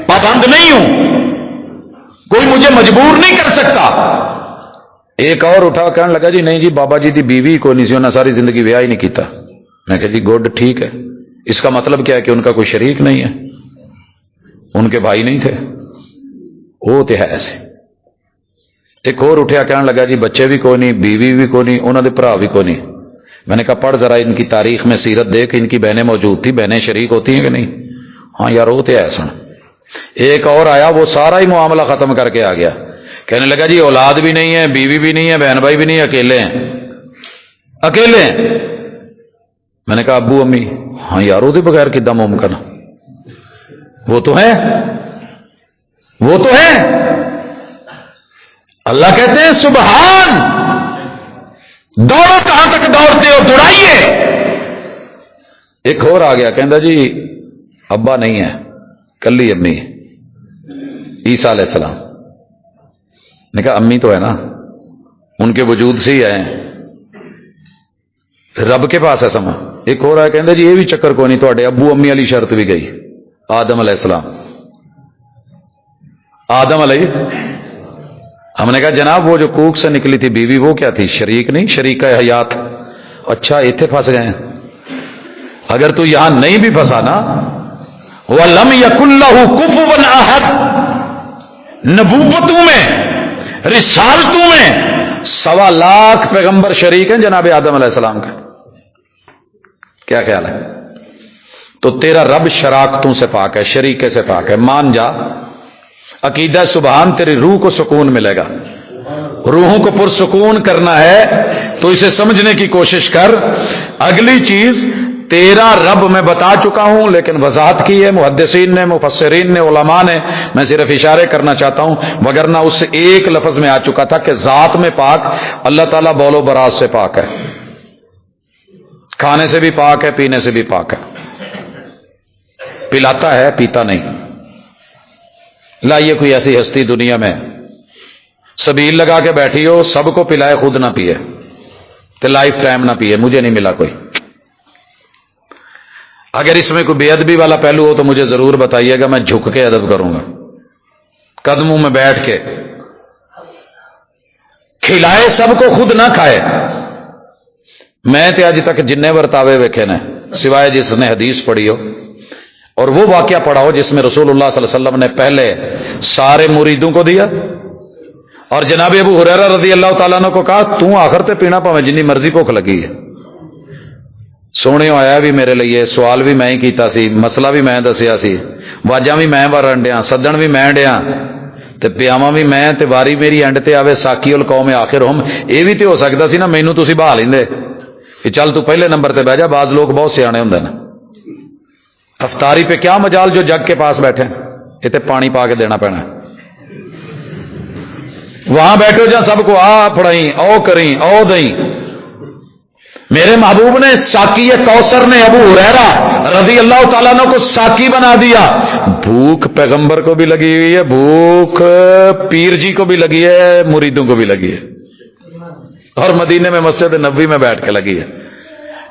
پابند نہیں ہوں، کوئی مجھے مجبور نہیں کر سکتا۔ ایک اور اٹھا کہنے لگا جی نہیں جی بابا جی دی بیوی کو نہیں سی، انہیں ساری زندگی بیاہ ہی نہیں کیتا۔ میں کہا جی گڈ، ٹھیک ہے، اس کا مطلب کیا ہے کہ ان کا کوئی شریک نہیں ہے، ان کے بھائی نہیں تھے، وہ تو ہے ایسے۔ ایک اور اٹھیا کہنے لگا جی بچے بھی کوئی نہیں، بیوی بھی کوئی نہیں، انہوں نے بھرا بھی کوئی نہیں۔ میں نے کہا پڑھ ذرا ان کی تاریخ میں سیرت دیکھ، ان کی بہنیں موجود تھی، بہنیں شریک ہوتی ہیں کہ نہیں؟ ہاں یار وہ تو ہے سن۔ ایک اور آیا، وہ سارا ہی معاملہ ختم کر کے آ گیا، کہنے لگا جی اولاد بھی نہیں ہے، بیوی بھی نہیں ہے، بہن بھائی بھی نہیں ہے، اکیلے ہیں، اکیلے ہیں۔ میں نے کہا ابو امی؟ ہاں یار وہ بغیر کداں ممکن، وہ تو ہے، وہ تو ہے۔ اللہ کہتے ہیں سبحان، دوڑو، کہاں تک دوڑتے ہو، دوڑائیے۔ ایک اور آ گیا، کہندا جی ابا نہیں ہے، کلی امی ہے، عیسیٰ علیہ السلام نے کہا امی تو ہے نا، ان کے وجود سے ہی آئے ہیں، رب کے پاس ہے سما۔ ایک اور آیا، کہندا جی یہ بھی چکر کوئی نہیں، تواڈے ابو امی والی شرط بھی گئی، آدم علیہ السلام، آدم علیہ۔ ہم نے کہا جناب وہ جو کوک سے نکلی تھی بیوی وہ کیا تھی؟ شریک نہیں، شریک حیات۔ اچھا اتنے پھنس گئے ہیں۔ اگر تو یہاں نہیں بھی پھنسا نا، وَلَمْ يَكُنْ لَهُ كُفُوًا أَحَدٌ، نبوتوں میں، رسالتوں میں 1.25 لاکھ پیغمبر شریک ہیں جناب آدم علیہ السلام کے۔ کیا خیال ہے؟ تو تیرا رب شراکتوں سے پاک ہے، شریکے سے پاک ہے، مان جا۔ عقیدہ سبحان، تیری روح کو سکون ملے گا۔ روحوں کو پرسکون کرنا ہے تو اسے سمجھنے کی کوشش کر۔ اگلی چیز، تیرا رب میں بتا چکا ہوں لیکن وضاحت کی ہے محدثین نے، مفسرین نے، علماء نے، میں صرف اشارے کرنا چاہتا ہوں، وگرنہ اس سے ایک لفظ میں آ چکا تھا کہ ذات میں پاک، اللہ تعالیٰ بول و براز سے پاک ہے، کھانے سے بھی پاک ہے، پینے سے بھی پاک ہے، پلاتا ہے پیتا نہیں۔ لائیے کوئی ایسی ہستی دنیا میں سبیل لگا کے بیٹھی ہو، سب کو پلائے خود نہ پیے، تو لائف ٹائم نہ پیے، مجھے نہیں ملا کوئی۔ اگر اس میں کوئی بے ادبی والا پہلو ہو تو مجھے ضرور بتائیے گا، میں جھک کے ادب کروں گا، قدموں میں بیٹھ کے۔ کھلائے سب کو خود نہ کھائے۔ میں تے اج تک جن ورتاوے ویکھے نے، سوائے جس نے حدیث پڑھی ہو اور وہ واقعہ پڑھا ہو جس میں رسول اللہ صلی اللہ علیہ وسلم نے پہلے سارے مریدوں کو دیا اور جناب ابو ہریرہ رضی اللہ تعالیٰ عنہ کو کہا تو آخر تے پینا پاویں جنی مرضی بھوک لگی ہے۔ سونے آیا بھی میرے لیے، سوال بھی میں ہی کیتا سی، مسئلہ بھی میں دسیا سی، واجاں بھی میں ورن ڈیاں، سدن بھی میں ڈیاں، تے پیاواں بھی میں، تے واری میری اینڈ تے آوے ساکی القوم آخرہم۔ یہ بھی تے ہو سکتا سی نا مینوں تسی بہا لیندے کہ چل تو پہلے نمبر تے بیٹھ جا، بعض لوگ بہت سیانے ہوندے نا۔ افطاری پہ کیا مجال جو جگ کے پاس بیٹھے، یہ تے پانی پا کے دینا پینا ہے۔ وہاں بیٹھو جہاں سب کو آ پڑھائیں، او کریں، او دئیں۔ میرے محبوب نے ساکی کوثر نے ابو ہریرہ رضی اللہ تعالیٰ عنہ کو ساکی بنا دیا۔ بھوک پیغمبر کو بھی لگی ہوئی ہے، بھوک پیر جی کو بھی لگی ہے، مریدوں کو بھی لگی ہے، اور مدینے میں مسجد نبوی میں بیٹھ کے لگی ہے،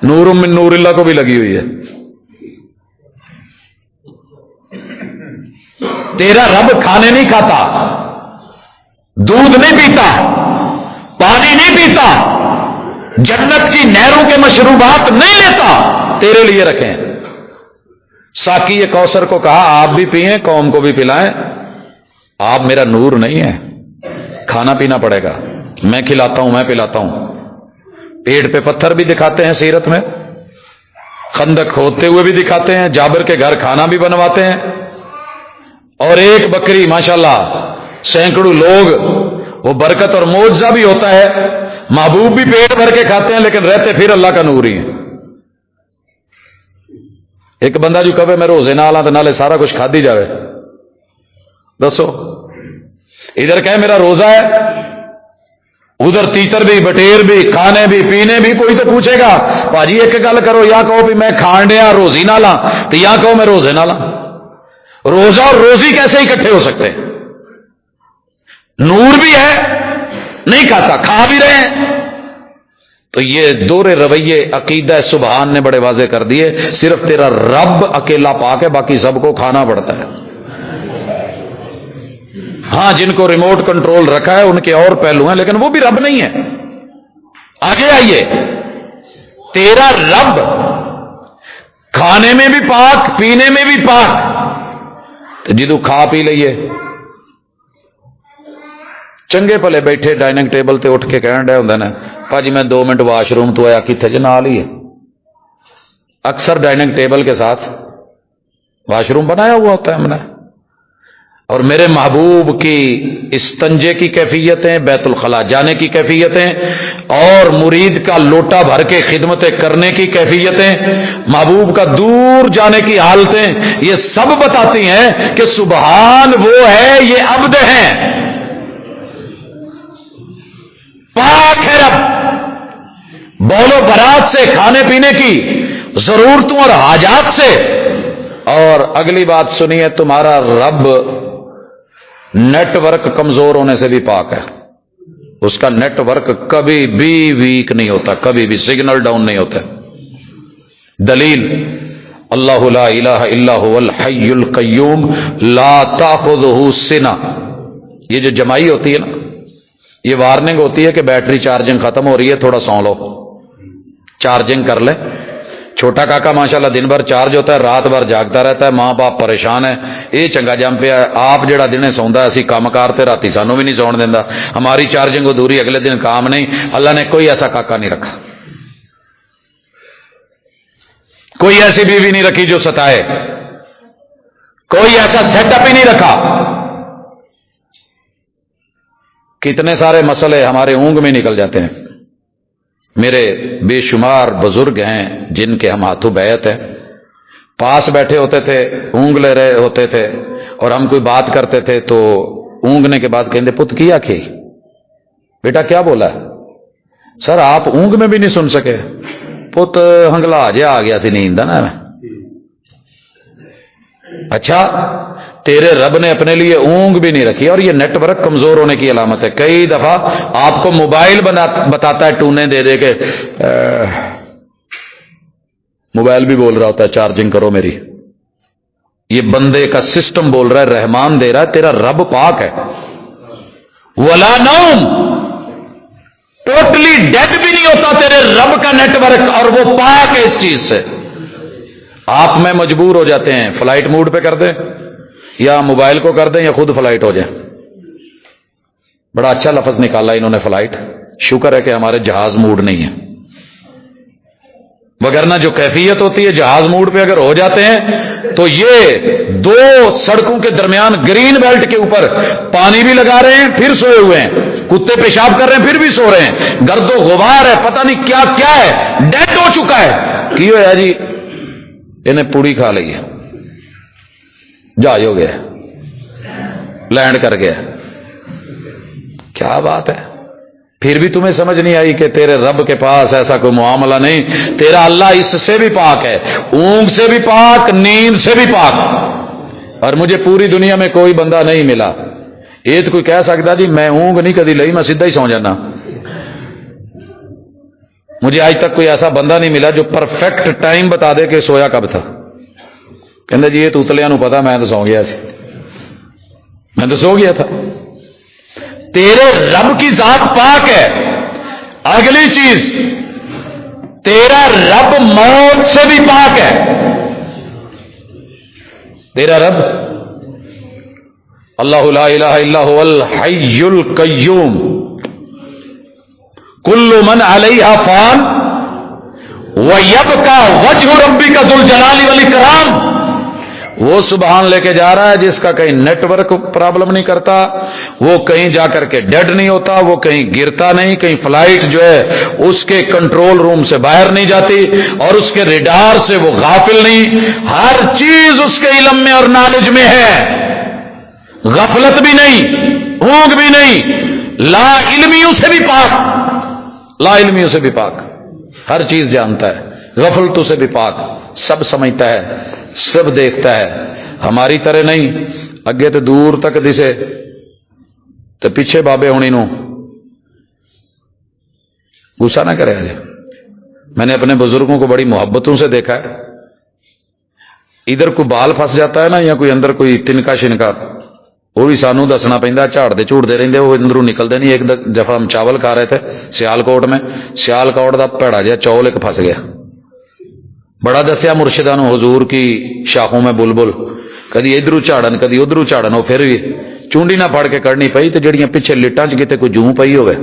نور من نور اللہ کو بھی لگی ہوئی ہے۔ تیرا رب کھانے نہیں کھاتا، دودھ نہیں پیتا، پانی نہیں پیتا، جنت کی نہروں کے مشروبات نہیں لیتا، تیرے لیے رکھیں۔ ساکی کوثر کو کہا آپ بھی پئیں، قوم کو بھی پلائیں، آپ میرا نور نہیں ہے، کھانا پینا پڑے گا، میں کھلاتا ہوں، میں پلاتا ہوں۔ پیڑ پہ پتھر بھی دکھاتے ہیں سیرت میں، خندق کھودتے ہوئے بھی دکھاتے ہیں، جابر کے گھر کھانا بھی بنواتے ہیں، اور ایک بکری ماشاءاللہ سینکڑوں لوگ، وہ برکت اور معجزہ بھی ہوتا ہے۔ محبوب بھی پیٹ بھر کے کھاتے ہیں لیکن رہتے پھر اللہ کا نور ہی ہے۔ ایک بندہ جو کہے میں روزے نہ آلا تو نالے سارا کچھ کھا دی جاوے، دسو ادھر کہے میرا روزہ ہے، ادھر تیتر بھی، بٹیر بھی، کھانے بھی، پینے بھی۔ کوئی تو پوچھے گا پاجی ایک گل کرو، یا کہو بھی میں کھان ڈیا روزی نہ لا، تو یا کہو میں روزے نہ لا۔ روزہ اور روزی کیسے اکٹھے ہو سکتے؟ نور بھی ہے، نہیں کھاتا، کھا بھی رہے ہیں۔ تو یہ دور رویے عقیدہ سبحان نے بڑے واضح کر دیے۔ صرف تیرا رب اکیلا پاک ہے، باقی سب کو کھانا پڑتا ہے۔ ہاں جن کو ریموٹ کنٹرول رکھا ہے ان کے اور پہلو ہیں، لیکن وہ بھی رب نہیں ہے۔ آگے آئیے، تیرا رب کھانے میں بھی پاک، پینے میں بھی پاک۔ جدو کھا پی لئیے، چنگے پلے بیٹھے ڈائننگ ٹیبل تے اٹھ کے کہن ڈے ہوندے نے پاجی میں 2 منٹ واش روم تو آیا، کتنے جی نال ہی ہے۔ اکثر ڈائننگ ٹیبل کے ساتھ واش روم بنایا ہوا ہوتا ہے ہم نے، اور میرے محبوب کی استنجے کی کیفیتیں، بیت الخلا جانے کی کیفیتیں، اور مرید کا لوٹا بھر کے خدمتیں کرنے کی کیفیتیں، محبوب کا دور جانے کی حالتیں، یہ سب بتاتی ہیں کہ سبحان وہ ہے، یہ عبد ہیں، پاک ہے رب بول و برات سے، کھانے پینے کی ضرورتوں اور حاجات سے۔ اور اگلی بات سنیے، تمہارا رب نیٹ ورک کمزور ہونے سے بھی پاک ہے، اس کا نیٹ ورک کبھی بھی ویک نہیں ہوتا، کبھی بھی سگنل ڈاؤن نہیں ہوتا۔ دلیل اللہ لا الہ الا هو الحی القیوم لا تاخذہ سنہ، یہ جو جمائی ہوتی ہے نا، یہ وارننگ ہوتی ہے کہ بیٹری چارجنگ ختم ہو رہی ہے، تھوڑا سو لو، چارجنگ کر لے۔ چھوٹا کاکا ماشاءاللہ دن بھر چارج ہوتا ہے، رات بھر جاگتا رہتا ہے، ماں باپ پریشان ہے، یہ چنگا جم پیا آپ جڑا دنے سوندا اسی کام کارتے راتی سانو بھی نہیں سون دیندا، ہماری چارجنگ ادھوری، اگلے دن کام نہیں۔ اللہ نے کوئی ایسا کاکا نہیں رکھا، کوئی ایسی بیوی نہیں رکھی جو ستائے، کوئی ایسا سیٹ اپ ہی نہیں رکھا۔ کتنے سارے مسئلے ہمارے اونگ میں نکل جاتے ہیں۔ میرے بے شمار بزرگ ہیں جن کے ہم ہاتھوں بیعت ہیں، پاس بیٹھے ہوتے تھے، اونگ لے رہے ہوتے تھے، اور ہم کوئی بات کرتے تھے تو اونگنے کے بعد کہتے پت کیا کھی بیٹا کیا بولا ہے؟ سر آپ اونگ میں بھی نہیں سن سکے، پت ہنگلا جا آ گیا سی نیند نا۔ اچھا تیرے رب نے اپنے لیے اونگ بھی نہیں رکھی، اور یہ نیٹ ورک کمزور ہونے کی علامت ہے۔ کئی دفعہ آپ کو موبائل بتاتا ہے ٹونے دے دے کے، موبائل بھی بول رہا ہوتا ہے چارجنگ کرو میری، یہ بندے کا سسٹم بول رہا ہے، رحمان دے رہا ہے، تیرا رب پاک ہے۔ ولا نوم، ٹوٹلی ڈیڈ بھی نہیں ہوتا تیرے رب کا نیٹ ورک، اور وہ پاک ہے اس چیز سے۔ آپ میں مجبور ہو جاتے ہیں فلائٹ موڈ پہ کر دیں، یا موبائل کو کر دیں، یا خود فلائٹ ہو جائے۔ بڑا اچھا لفظ نکالا انہوں نے فلائٹ، شکر ہے کہ ہمارے جہاز موڈ نہیں ہے، وگرنہ جو کیفیت ہوتی ہے جہاز موڈ پہ اگر ہو جاتے ہیں تو یہ دو سڑکوں کے درمیان گرین بیلٹ کے اوپر پانی بھی لگا رہے ہیں، پھر سوئے ہوئے ہیں، کتے پیشاب کر رہے ہیں پھر بھی سو رہے ہیں، گرد و غبار ہے، پتہ نہیں کیا کیا ہے، ڈیڈ ہو چکا ہے۔ کی ہوا جی انہیں پوڑی کھا لی ہے، جہاز ہو گیا، لینڈ کر گیا، کیا بات ہے۔ پھر بھی تمہیں سمجھ نہیں آئی کہ تیرے رب کے پاس ایسا کوئی معاملہ نہیں، تیرا اللہ اس سے بھی پاک ہے، اونگ سے بھی پاک، نیند سے بھی پاک۔ اور مجھے پوری دنیا میں کوئی بندہ نہیں ملا یہ تو کوئی کہہ سکتا جی میں اونگ نہیں کدی لئی، میں سیدھا ہی سو جانا۔ مجھے آج تک کوئی ایسا بندہ نہیں ملا جو پرفیکٹ ٹائم بتا دے کہ سویا کب تھا۔ کہندے جی یہ تو اتلیاں نو پتا، میں تو سو گیا سی، میں تو سو گیا تھا۔ تیرے رب کی ذات پاک ہے۔ اگلی چیز، تیرا رب موت سے بھی پاک ہے۔ تیرا رب اللہ لا الہ الا هو الحی القیوم کل من علیہا فان ویبقى وجہ ربک ذو الجلال والاکرام۔ وہ سبحان لے کے جا رہا ہے جس کا کہیں نیٹ ورک پرابلم نہیں کرتا، وہ کہیں جا کر کے ڈیڈ نہیں ہوتا، وہ کہیں گرتا نہیں، کہیں فلائٹ جو ہے اس کے کنٹرول روم سے باہر نہیں جاتی، اور اس کے ریڈار سے وہ غافل نہیں، ہر چیز اس کے علم میں اور نالج میں ہے، غفلت بھی نہیں، اونگ بھی نہیں، لا علمیوں سے بھی پاک، لا علمیوں سے بھی پاک، ہر چیز جانتا ہے، غفلتوں سے بھی پاک، سب سمجھتا ہے، سب دیکھتا ہے، ہماری طرح نہیں۔ اگے تو دور تک دسے تو پیچھے بابے ہونی نو غصہ نہ کرے۔ میں نے اپنے بزرگوں کو بڑی محبتوں سے دیکھا ہے، ادھر کوئی بال پھنس جاتا ہے نا، یا کوئی اندر کوئی تنکا شنکا، وہ بھی سانو دسنا پہنتا، جھاڑتے جھوڑتے رہتے، وہ اندروں نکلتے نہیں۔ ایک دفعہ ہم چاول کھا رہے تھے سیال کوٹ میں، سیال کوٹ دا پیڑا جہا چول ایک پھنس گیا، بڑا دسیا مرشدان حضور کی شاخوں میں بلبل، کدی ادھروں جھاڑن کدی ادھروں جھاڑن، وہ پھر بھی چونڈی نہ پھڑ کے کڑنی پئی، تو جڑیاں پیچھے لٹاں چ کتے کوئی جوں پئی ہوئے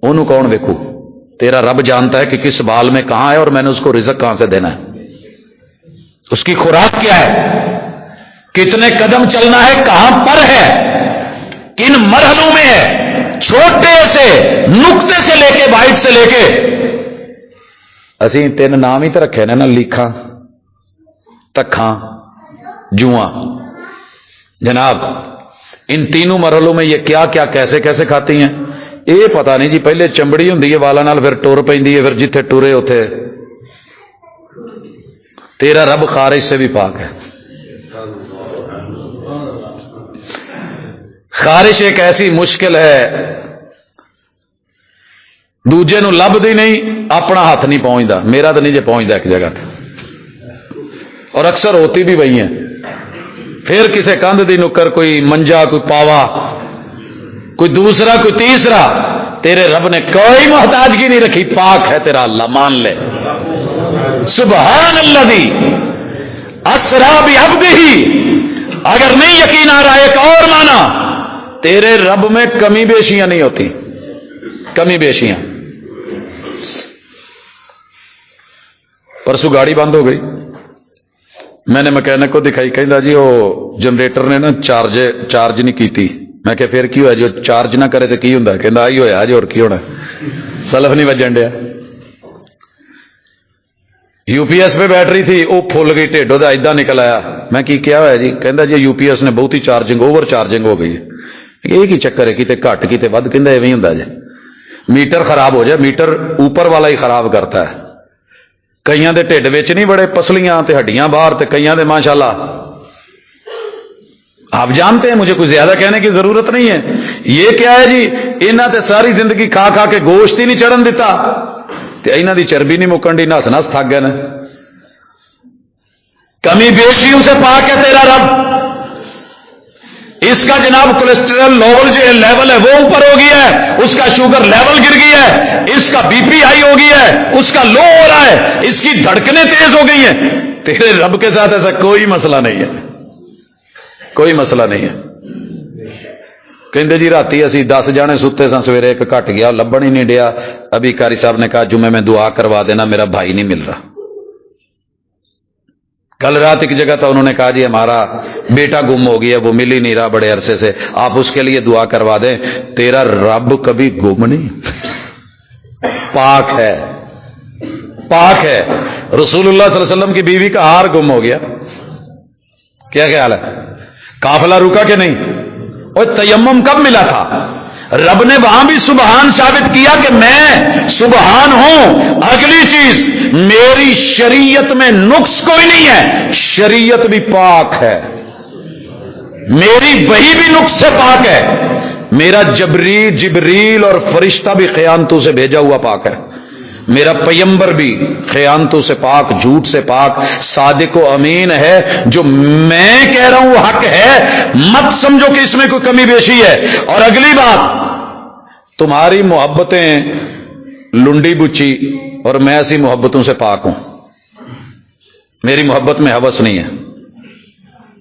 انہوں کون ویکھو۔ تیرا رب جانتا ہے کہ کس بال میں کہاں ہے، اور میں نے اس کو رزق کہاں سے دینا ہے، اس کی خوراک کیا ہے۔ کتنے قدم چلنا ہے، کہاں پر ہے، کن مرحلوں میں ہے، چھوٹے سے نقطے سے لے کے بائٹ سے لے کے اسی 3 نام ہی تو رکھے نا، لیکھاں، تکھاں، جواں۔ جناب ان تینوں مرحلوں میں یہ کیا کیا کیسے کیسے کھاتی ہیں یہ پتہ نہیں جی۔ پہلے چمڑی ہوں والا نال، پھر ٹر پیندی ہے، پھر جتھے ٹرے اتے۔ تیرا رب خارج سے بھی پاک ہے۔ خارش ایک ایسی مشکل ہے، دوجے نو لبدی نہیں، اپنا ہاتھ نہیں پہنچتا، میرا تو نہیں جے پہنچتا ایک جگہ تے، اور اکثر ہوتی بھی وہی ہیں۔ پھر کسے کندھ دی نکر، کوئی منجا، کوئی پاوا، کوئی دوسرا، کوئی تیسرا، تیرے رب نے کوئی محتاجگی نہیں رکھی، پاک ہے تیرا اللہ، مان لے۔ سبحان الذی اسری بعبدہ۔ اگر نہیں یقین آ رہا ایک اور مانا، تیرے رب میں کمی بیشیاں نہیں ہوتی، کمی بیشیاں۔ پرسوں گاڑی بند ہو گئی، میں نے مکینک کو دکھائی، کہندا جی وہ جنریٹر نے نا چارج نہیں کیتی۔ میں کہ پھر کی ہوا جو چارج نہ کرے تو کی ہوندا؟ کہندا آئی ہویا جی، اور کی ہونا، سلف نہیں وجن ڈیا۔ یو پی ایس پہ بیٹری تھی، وہ پھول گئی، ٹھڈو دا ایدا نکل آیا۔ میں کی کیا ہوا جی؟ کہندا جی یو پی ایس نے بہت ہی چارجنگ، اوور چارجنگ ہو گئی ہے۔ یہ کی چکر ہے، کتے گھٹ کتے ود؟ کہندا ایویں ہوندا جی، میٹر خراب ہو جائے، میٹر اوپر والا ہی خراب کرتا ہے۔ کئیاں دے ٹھڈ وچ نہیں بڑے پسلیاں تے ہڈیاں باہر، تے کئیاں دے ماشاءاللہ آپ جانتے ہیں، مجھے کوئی زیادہ کہنے کی ضرورت نہیں ہے۔ یہ کیا ہے جی؟ انہاں تے ساری زندگی کھا کھا کے گوشت ہی نہیں چڑھن دیتا، تے انہاں دی چربی نہیں مکن دی، نس نس تھک گئے نا۔ کمی بیشیوں سے پاک ہے تیرا رب۔ اس کا جناب کولیسٹرول لیول ہے وہ اوپر ہو گیا ہے، اس کا شوگر لیول گر گیا ہے، اس کا بی پی ہائی ہو گیا ہے، اس کا لو ہو رہا ہے، اس کی دھڑکنیں تیز ہو گئی ہیں۔ تیرے رب کے ساتھ ایسا کوئی مسئلہ نہیں ہے، کوئی مسئلہ نہیں ہے۔ کہندے جی راتی اسی 10 جانے ستے سن، سویرے ایک گھٹ گیا، لبن ہی نہیں ڈیا۔ ابھی قاری صاحب نے کہا جمعے میں دعا کروا دینا، میرا بھائی نہیں مل رہا۔ کل رات ایک جگہ تھا، انہوں نے کہا جی ہمارا بیٹا گم ہو گیا، وہ مل ہی نہیں رہا بڑے عرصے سے، آپ اس کے لیے دعا کروا دیں۔ تیرا رب کبھی گم نہیں، پاک ہے، پاک ہے۔ رسول اللہ صلی اللہ علیہ وسلم کی بیوی کا ہار گم ہو گیا، کیا خیال ہے؟ قافلہ رکا کہ نہیں؟ اور تیمم کب ملا تھا؟ رب نے وہاں بھی سبحان ثابت کیا کہ میں سبحان ہوں۔ اگلی چیز، میری شریعت میں نقص کوئی نہیں ہے، شریعت بھی پاک ہے، میری وحی بھی نقص سے پاک ہے، میرا جبریل اور فرشتہ بھی خیانتوں سے بھیجا ہوا پاک ہے، میرا پیمبر بھی خیانتوں سے پاک، جھوٹ سے پاک، صادق و امین ہے۔ جو میں کہہ رہا ہوں وہ حق ہے، مت سمجھو کہ اس میں کوئی کمی بیشی ہے۔ اور اگلی بات، تمہاری محبتیں لنڈی بچی اور میں ایسی محبتوں سے پاک ہوں، میری محبت میں ہوس نہیں ہے۔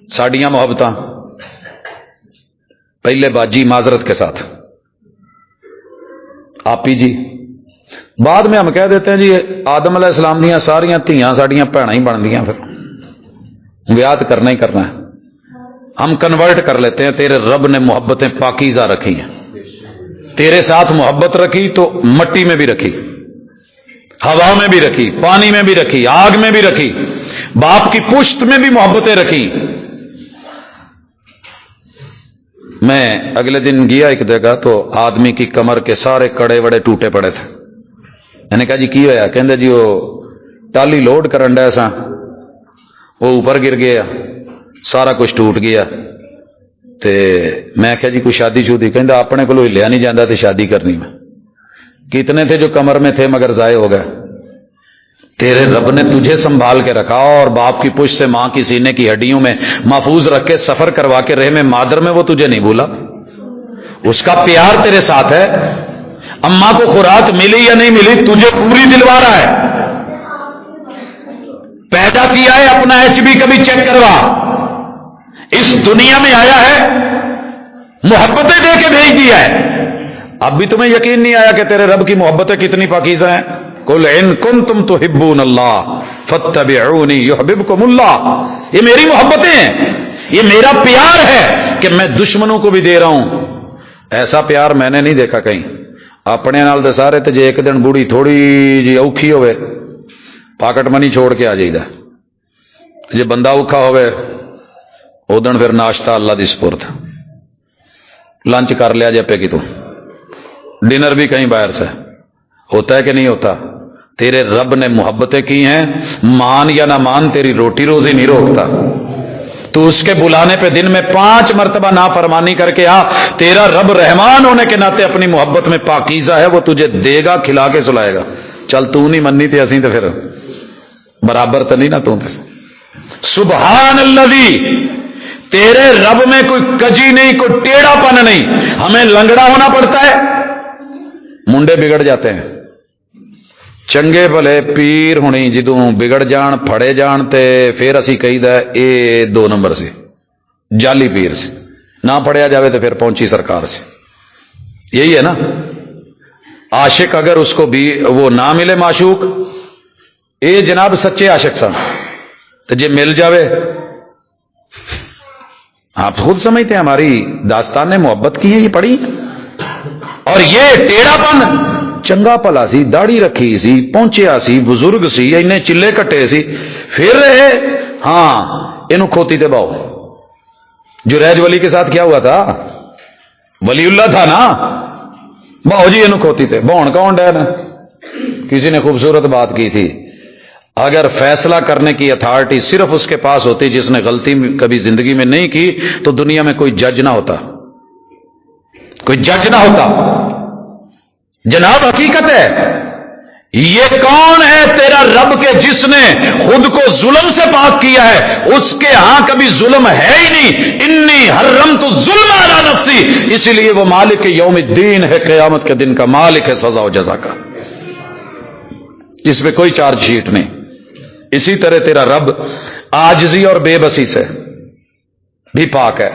ساڑیاں محبتاں پہلے باجی معذرت کے ساتھ آپی جی، بعد میں ہم کہہ دیتے ہیں جی آدم علیہ السلام دیاں ساریاں دھیاں ساڑیاں بھیڑاں ہی بن دیاں، پھر بیعت کرنا ہی کرنا ہے، ہم کنورٹ کر لیتے ہیں۔ تیرے رب نے محبتیں پاکیزہ رکھی ہیں، تیرے ساتھ محبت رکھی تو مٹی میں بھی رکھی، ہوا میں بھی رکھی، پانی میں بھی رکھی، آگ میں بھی رکھی، باپ کی پشت میں بھی محبتیں رکھی۔ میں اگلے دن گیا ایک جگہ تو آدمی کی کمر کے سارے کڑے وڑے ٹوٹے پڑے تھے۔ میں نے کہا جی کی ہویا؟ کہندے جی وہ ٹالی لوڈ کرن ڈیا سا، وہ اوپر گر گیا، سارا کچھ ٹوٹ گیا۔ تے میں کہا جی کوئی شادی شودی؟ کہندا اپنے کو ہلیا نہیں جاندہ تے شادی کرنی میں۔ کتنے تھے جو کمر میں تھے مگر ضائع ہو گئے۔ تیرے رب نے تجھے سنبھال کے رکھا اور باپ کی پشت سے ماں کی سینے کی ہڈیوں میں محفوظ رکھ کے سفر کروا کے رحم مادر میں وہ تجھے نہیں بھولا، اس کا پیار تیرے ساتھ ہے۔ اماں کو خوراک ملی یا نہیں ملی تجھے پوری دلوا رہا ہے، پیدا کیا ہے اپنا ایچ بی کبھی چیک کروا، اس دنیا میں آیا ہے محبتیں دے کے بھیج دیا ہے۔ اب بھی تمہیں یقین نہیں آیا کہ تیرے رب کی محبتیں کتنی پاکیزہ ہیں؟ قل ان کنتم تحبون اللہ فاتبعونی یحببکم اللہ، یہ میری محبتیں ہیں، یہ میرا پیار ہے کہ میں دشمنوں کو بھی دے رہا ہوں. ایسا پیار میں نے نہیں دیکھا کہیں. اپنے نال دے سارے تے جے ایک دن بوڑھی تھوڑی جی اوکھی ہوئے پاکٹ منی چھوڑ کے آ جائیدا. جے بندہ اوکھا ہوئے ادن پھر ناشتہ اللہ دی سپرد، لنچ کر لیا جے پہ کی تو ڈنر بھی کہیں باہر سے ہوتا ہے کہ نہیں ہوتا. تیرے رب نے محبتیں کی ہیں، مان یا نہ مان تیری روٹی روزی نہیں روکتا. تو اس کے بلانے پہ دن میں 5 مرتبہ نافرمانی کر کے آ. تیرا رب رحمان ہونے کے ناطے اپنی محبت میں پاکیزہ ہے، وہ تجھے دے گا، کھلا کے سلائے گا. چل تو نہیں مننی تھی اسی تو پھر برابر تو نہیں نا تو. سبحان الذی، تیرے رب میں کوئی کجی نہیں، کوئی ٹیڑھا پن نہیں. ہمیں لنگڑا ہونا پڑتا ہے، منڈے بگڑ جاتے ہیں. چنگے بھلے پیر ہونی جدوں بگڑ جان پھڑے جان تے پھر اسی کہی دا اے 2 نمبر سے جعلی پیر سے، نہ پڑھیا جاوے تو پھر پہنچی سرکار سے. یہی ہے نا. عاشق اگر اس کو بھی وہ نہ ملے معشوق، اے جناب سچے عاشق سن، تو جے مل جاوے، آپ خود سمجھتے ہیں ہماری داستان نے محبت کی ہے، یہ پڑھی. اور یہ ٹیڑھا پن، چنگا پلا سی، داڑھی رکھی سی، پہنچیا سی، بزرگ سی، اینے چلے کٹے سی، پھر رہے ہاں اینو کھوتی تے باؤ. جریج ولی کے ساتھ کیا ہوا تھا؟ ولی اللہ تھا نا، باؤ جی اینو کھوتی تے بہن کون ڈے نا. کسی نے خوبصورت بات کی تھی، اگر فیصلہ کرنے کی اتھارٹی صرف اس کے پاس ہوتی جس نے غلطی کبھی زندگی میں نہیں کی تو دنیا میں کوئی جج نہ ہوتا، کوئی جج نہ ہوتا. جناب حقیقت ہے. یہ کون ہے تیرا رب کے جس نے خود کو ظلم سے پاک کیا ہے؟ اس کے ہاں کبھی ظلم ہے ہی نہیں. انی حرمت الظلم علی نفسی، اسی لیے وہ مالک یوم الدین ہے، قیامت کے دن کا مالک ہے، سزا و جزا کا. اس پہ کوئی چارج شیٹ نہیں. اسی طرح تیرا رب عاجزی اور بے بسی سے بھی پاک ہے.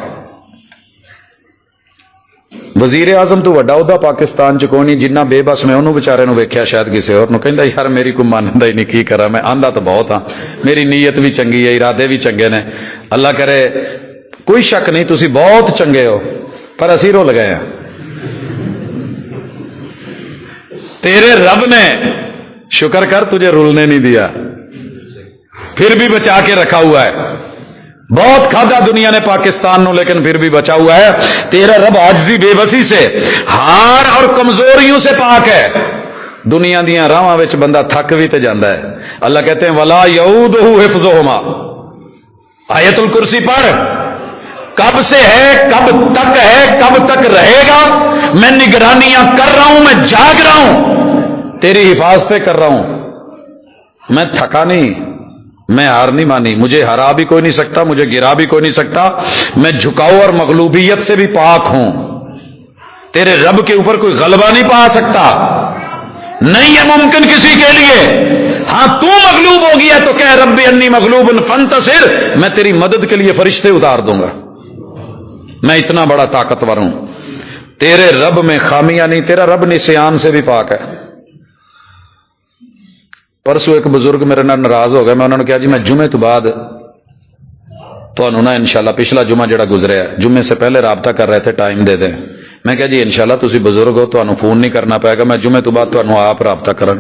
وزیر اعظم تو وڈا عہدہ پاکستان چ کوئی نہیں، جنہ بے بس میں انہوں بیچارے نو ویکھیا شاید کسی اور نو کہندا یار میری کوئی ماندا ہی نہیں، کی کرا میں آندا تو بہت ہاں، میری نیت بھی چنگی ہے، ارادے بھی چنگے نے، اللہ کرے. کوئی شک نہیں تسی بہت چنگے ہو، پر اسی رو لگے ہیں. تیرے رب نے شکر کر تجھے رولنے نہیں دیا، پھر بھی بچا کے رکھا ہوا ہے. بہت کھادا دنیا نے پاکستان نو، لیکن پھر بھی بچا ہوا ہے. تیرا رب عاجزی بے بسی سے، ہار اور کمزوریوں سے پاک ہے. دنیا دیاں راواں وچ بندہ تھک بھی تے جاندا ہے. اللہ کہتے ہیں ولا یعودہ حفظہما. آیت الکرسی پڑھ. کب سے ہے، کب تک ہے، کب تک رہے گا؟ میں نگرانیاں کر رہا ہوں، میں جاگ رہا ہوں، تیری حفاظتیں کر رہا ہوں. میں تھکا نہیں، میں ہار نہیں مانی. مجھے ہرا بھی کوئی نہیں سکتا، مجھے گرا بھی کوئی نہیں سکتا. میں جھکاؤ اور مغلوبیت سے بھی پاک ہوں. تیرے رب کے اوپر کوئی غلبہ نہیں پا سکتا، نہیں ہے ممکن کسی کے لیے. ہاں تو مغلوب ہو گیا تو کہہ رب انی مغلوب فانتصر، میں تیری مدد کے لیے فرشتے اتار دوں گا. میں اتنا بڑا طاقتور ہوں. تیرے رب میں خامیاں نہیں. تیرا رب نسیان سے بھی پاک ہے. پرسوں ایک بزرگ میرے نال ناراض ہو گئے. میں انہوں نے کہا جی میں جمعے تو بعد تمہوں نا انشاءاللہ پچھلا جمعہ جڑا گزریا ہے جمعے سے پہلے رابطہ کر رہے تھے، ٹائم دے دیں. میں کہا جی انشاءاللہ تسی بزرگ ہو، تمہیں فون نہیں کرنا پائے گا، میں جمعے تو بعد تمہیں آپ رابطہ کریں.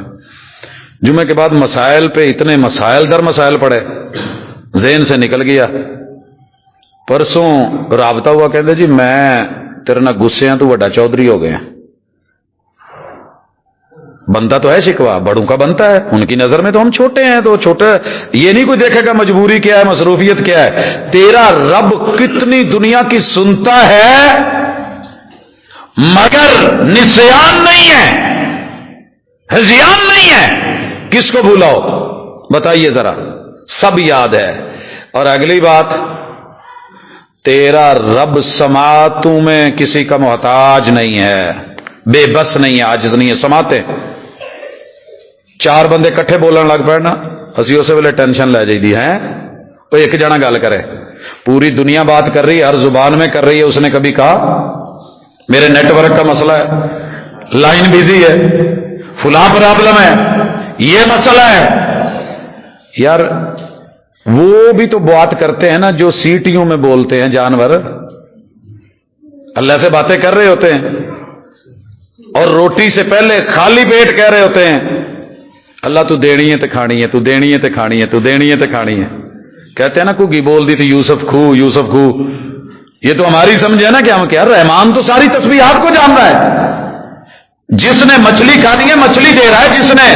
جمعے کے بعد مسائل پہ اتنے مسائل در مسائل پڑے، ذہن سے نکل گیا. پرسوں رابطہ ہوا، کہتے جی میں تیرے نہ غصے ہیں، تو وڈا چودھری ہو گئے. بنتا تو ہے شکوا، بڑوں کا بنتا ہے، ان کی نظر میں تو ہم چھوٹے ہیں، تو چھوٹے یہ نہیں کوئی دیکھے گا مجبوری کیا ہے، مصروفیت کیا ہے. تیرا رب کتنی دنیا کی سنتا ہے مگر نسیان نہیں ہے، ہذیان نہیں ہے. کس کو بھولاؤ بتائیے ذرا، سب یاد ہے. اور اگلی بات، تیرا رب سماعتوں میں کسی کا محتاج نہیں ہے، بے بس نہیں ہے، عاجز نہیں ہے. سماتے 4 بندے کٹھے بولن لگ پڑنا، اسی اسے ویلے ٹینشن لے جائی دی ہے. کوئی ایک جنا گل کرے، پوری دنیا بات کر رہی ہے، ہر زبان میں کر رہی ہے. اس نے کبھی کہا میرے نیٹ ورک کا مسئلہ ہے، لائن بزی ہے، فلاں پرابلم ہے، یہ مسئلہ ہے. یار وہ بھی تو بات کرتے ہیں نا جو سیٹیوں میں بولتے ہیں جانور، اللہ سے باتیں کر رہے ہوتے ہیں اور روٹی سے پہلے خالی پیٹ کہہ رہے ہوتے ہیں اللہ تو دینی ہے تے کھانی ہے، تو دینی ہے تے کھانی ہے، تو دینی ہے تے کھانی ہے. کہتے ہیں نا کوئی بول دی تھی یوسف خو یوسف خو. یہ تو ہماری سمجھ ہے نا کہ ہم کیا، رحمان تو ساری تسبیحات کو جان رہا ہے. جس نے مچھلی کھانی ہے مچھلی دے رہا ہے، جس نے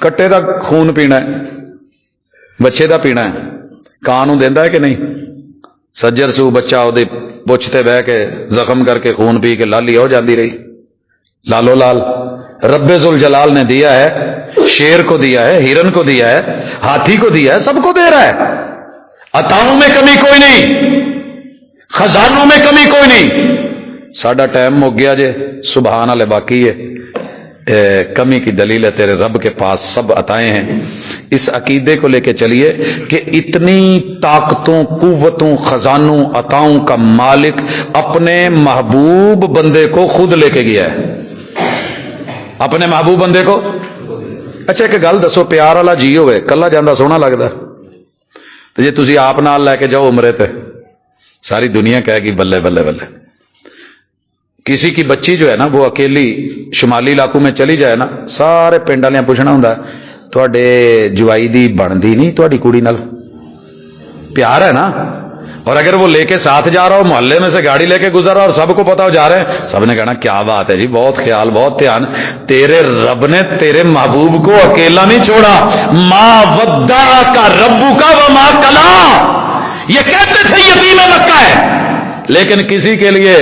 کٹے دا خون پینا ہے، بچے دا پینا ہے، کان دیندا ہے کہ نہیں؟ سجر سو بچہ وہ پوچھتے بہ کے زخم کر کے خون پی کے لالی ہو جاندی رہی. لالو لال رب ذوالجلال نے دیا ہے، شیر کو دیا ہے، ہرن کو دیا ہے، ہاتھی کو دیا ہے، سب کو دے رہا ہے. عطاؤں میں کمی کوئی نہیں، خزانوں میں کمی کوئی نہیں. ساڈا ٹائم ہو گیا جے، سبحان اللہ باقی ہے. کمی کی دلیل ہے تیرے رب کے پاس سب عطائیں ہیں. اس عقیدے کو لے کے چلیے کہ اتنی طاقتوں، قوتوں، خزانوں، عطاؤں کا مالک اپنے محبوب بندے کو خود لے کے گیا ہے. اپنے محبوب بندے کو. اچھا ایک گل دسو، پیار والا جی ہوئے کلا جانا سونا لگتا، تو جی تسی آپ نال لے کے جاؤ عمرے تے ساری دنیا کہے گی بلے بلے بلے. کسی کی بچی جو ہے نا وہ اکیلی شمالی علاقوں میں چلی جائے نا، سارے پنڈ والے پوچھنا ہوں تھوڑے جوائی دی بنتی نہیں تھوڑی کڑی نال، پیار ہے نا. اور اگر وہ لے کے ساتھ جا رہا ہو، محلے میں سے گاڑی لے کے گزر رہا اور سب کو پتا ہو جا رہے ہیں، سب نے کہنا کیا بات ہے جی، بہت خیال بہت دھیان. تیرے رب نے تیرے محبوب کو اکیلا نہیں چھوڑا. ما ودعک ربک وما قلی، یہ کہتے تھے یتیم مکہ ہے، لیکن کسی کے لیے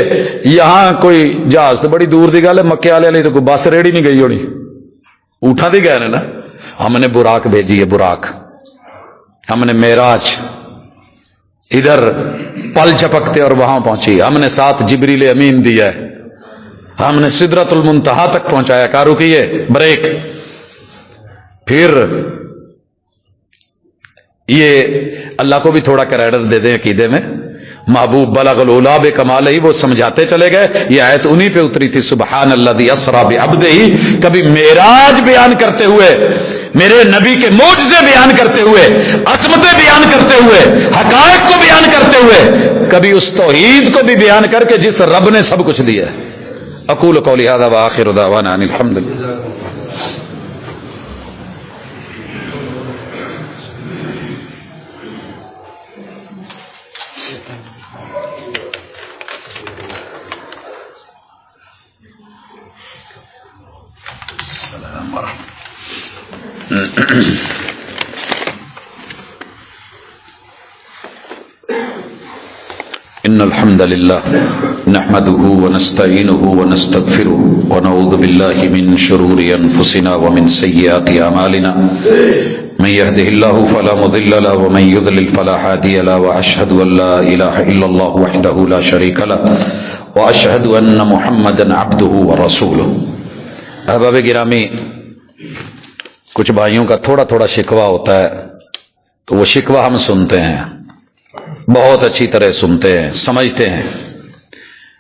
یہاں کوئی جہاز تو بڑی دور دی گل ہے، مکے والے لیے تو کوئی بس ریڑی نہیں گئی ہونی، اونٹاں دی گئے نا. ہم نے براق بھیجی ہے، براق. ہم نے معراج ادھر پل چپکتے اور وہاں پہنچی. ہم نے ساتھ جبریل امین دیا ہے، ہم نے سدرۃ المنتہا تک پہنچایا. کارو کیے بریک. پھر یہ اللہ کو بھی تھوڑا کریڈٹ دے دیں عقیدے میں. محبوب بلغ العلا بکمالہ، وہ سمجھاتے چلے گئے. یہ آیت انہی پہ اتری تھی، سبحان الذی اسری بعبدہ. کبھی معراج بیان کرتے ہوئے، میرے نبی کے معجزے بیان کرتے ہوئے، عظمتیں بیان کرتے ہوئے، حقائق کو بیان کرتے ہوئے، کبھی اس توحید کو بھی بیان کر کے جس رب نے سب کچھ دیا. اقول قولی ھذا وآخر دعوانا ان الحمد للہ. ان الحمد لله نحمده ونستعينه ونستغفره ونعوذ بالله من شرور انفسنا ومن سيئات اعمالنا من يهده الله فلا مضل له ومن يضلل فلا هادي له واشهد ان لا اله الا الله وحده لا شريك له واشهد ان محمدا عبده ورسوله. احباب گرامی، کچھ بھائیوں کا تھوڑا تھوڑا شکوہ ہوتا ہے، تو وہ شکوہ ہم سنتے ہیں، بہت اچھی طرح سنتے ہیں، سمجھتے ہیں.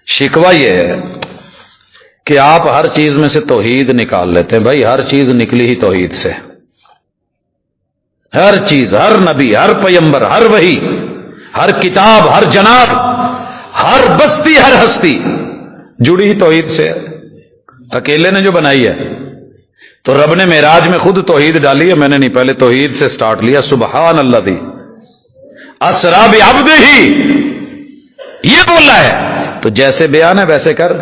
شکوہ یہ ہے کہ آپ ہر چیز میں سے توحید نکال لیتے ہیں. بھائی ہر چیز نکلی ہی توحید سے. ہر چیز، ہر نبی، ہر پیغمبر، ہر وحی، ہر کتاب، ہر جناب، ہر بستی، ہر ہستی جڑی ہی توحید سے ہے. اکیلے نے جو بنائی ہے. تو رب نے معراج میں خود توحید ڈالی ہے، میں نے نہیں، پہلے توحید سے سٹارٹ لیا. سبحان اللہ دی اسری بعبدہ، یہ بولا ہے تو جیسے بیان ہے ویسے کر.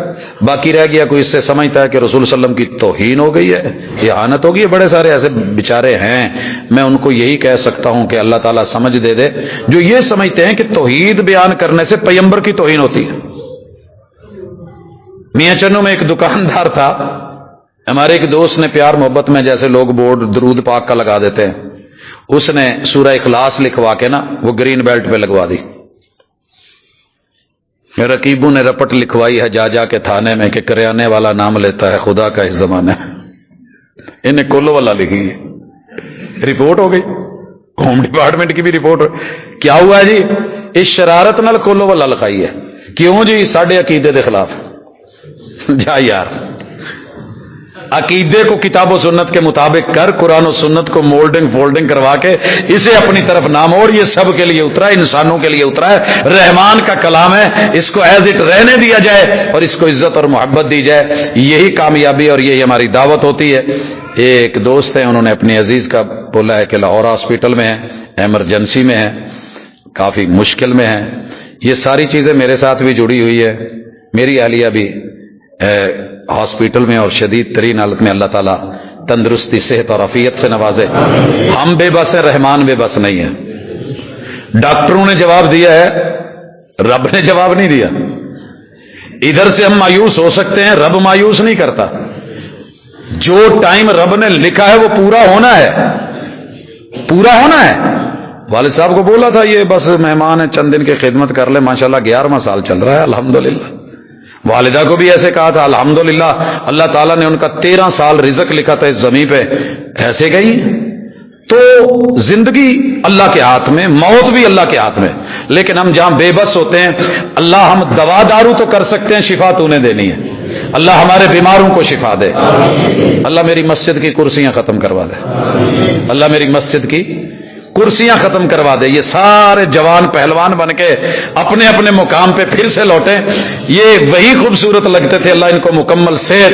باقی رہ گیا کوئی اس سے سمجھتا ہے کہ رسول صلی اللہ علیہ وسلم کی توہین ہو گئی ہے، اہانت ہو گئی ہے. بڑے سارے ایسے بیچارے ہیں، میں ان کو یہی کہہ سکتا ہوں کہ اللہ تعالیٰ سمجھ دے دے جو یہ سمجھتے ہیں کہ توحید بیان کرنے سے پیغمبر کی توہین ہوتی ہے. میاں چنو میں ایک دکاندار تھا، ہمارے ایک دوست نے پیار محبت میں جیسے لوگ بورڈ درود پاک کا لگا دیتے ہیں، اس نے سورہ اخلاص لکھوا کے نا وہ گرین بیلٹ پہ لگوا دی. رقیبوں نے رپٹ لکھوائی ہے جا کے تھانے میں کہ کریانے والا نام لیتا ہے خدا کا اس زمانے. انہیں کلو والا لکھی ہے، رپورٹ ہو گئی، ہوم ڈپارٹمنٹ کی بھی رپورٹ. کیا ہوا جی؟ اس شرارت نال کلو والا لکھائی ہے. کیوں جی؟ ساڈے عقیدے کے خلاف. جا یار، عقیدے کو کتاب و سنت کے مطابق کر، قرآن و سنت کو مولڈنگ فولڈنگ کروا کے اسے اپنی طرف نہ موڑ. یہ سب کے لیے اترا ہے، انسانوں کے لیے اترا ہے، رحمان کا کلام ہے، اس کو ایز اٹ رہنے دیا جائے اور اس کو عزت اور محبت دی جائے. یہی کامیابی اور یہی ہماری دعوت ہوتی ہے. ایک دوست ہیں، انہوں نے اپنے عزیز کا بولا ہے کہ لاہور ہاسپٹل میں ہے، ایمرجنسی میں ہے، کافی مشکل میں ہے. یہ ساری چیزیں میرے ساتھ بھی جڑی ہوئی ہے. میری اہلیہ بھی ہاسپٹل میں اور شدید ترین حالت میں. اللہ تعالیٰ تندرستی، صحت اور عافیت سے نوازے. ہم بے بس ہیں، رحمان بے بس نہیں ہے. ڈاکٹروں نے جواب دیا ہے، رب نے جواب نہیں دیا. ادھر سے ہم مایوس ہو سکتے ہیں، رب مایوس نہیں کرتا. جو ٹائم رب نے لکھا ہے وہ پورا ہونا ہے، پورا ہونا ہے. والد صاحب کو بولا تھا یہ بس مہمان ہے، چند دن کی خدمت کر لے. ماشاءاللہ 11واں سال چل رہا ہے الحمدللہ. والدہ کو بھی ایسے کہا تھا الحمدللہ. اللہ تعالیٰ نے ان کا 13 سال رزق لکھا تھا اس زمین پہ، ایسے گئی. تو زندگی اللہ کے ہاتھ میں، موت بھی اللہ کے ہاتھ میں. لیکن ہم جہاں بے بس ہوتے ہیں، اللہ ہم دوا دارو تو کر سکتے ہیں، شفا تو نے دینی ہے. اللہ ہمارے بیماروں کو شفا دے. اللہ میری مسجد کی کرسیاں ختم کروا دے. اللہ میری مسجد کی کرسیاں ختم کروا دے. یہ سارے جوان پہلوان بن کے اپنے اپنے مقام پہ پھر سے لوٹیں. یہ وہی خوبصورت لگتے تھے. اللہ ان کو مکمل صحت،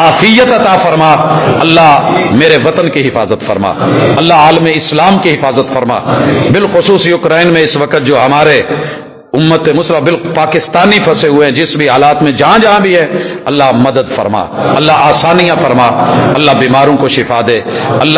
عافیت عطا فرما. اللہ میرے وطن کی حفاظت فرما. اللہ عالم اسلام کی حفاظت فرما. بالخصوص یوکرائن میں اس وقت جو ہمارے امت مسلمہ پاکستانی پھنسے ہوئے ہیں، جس بھی حالات میں جہاں جہاں بھی ہے، اللہ مدد فرما، اللہ آسانیاں فرما، اللہ بیماروں کو شفا دے. اللہ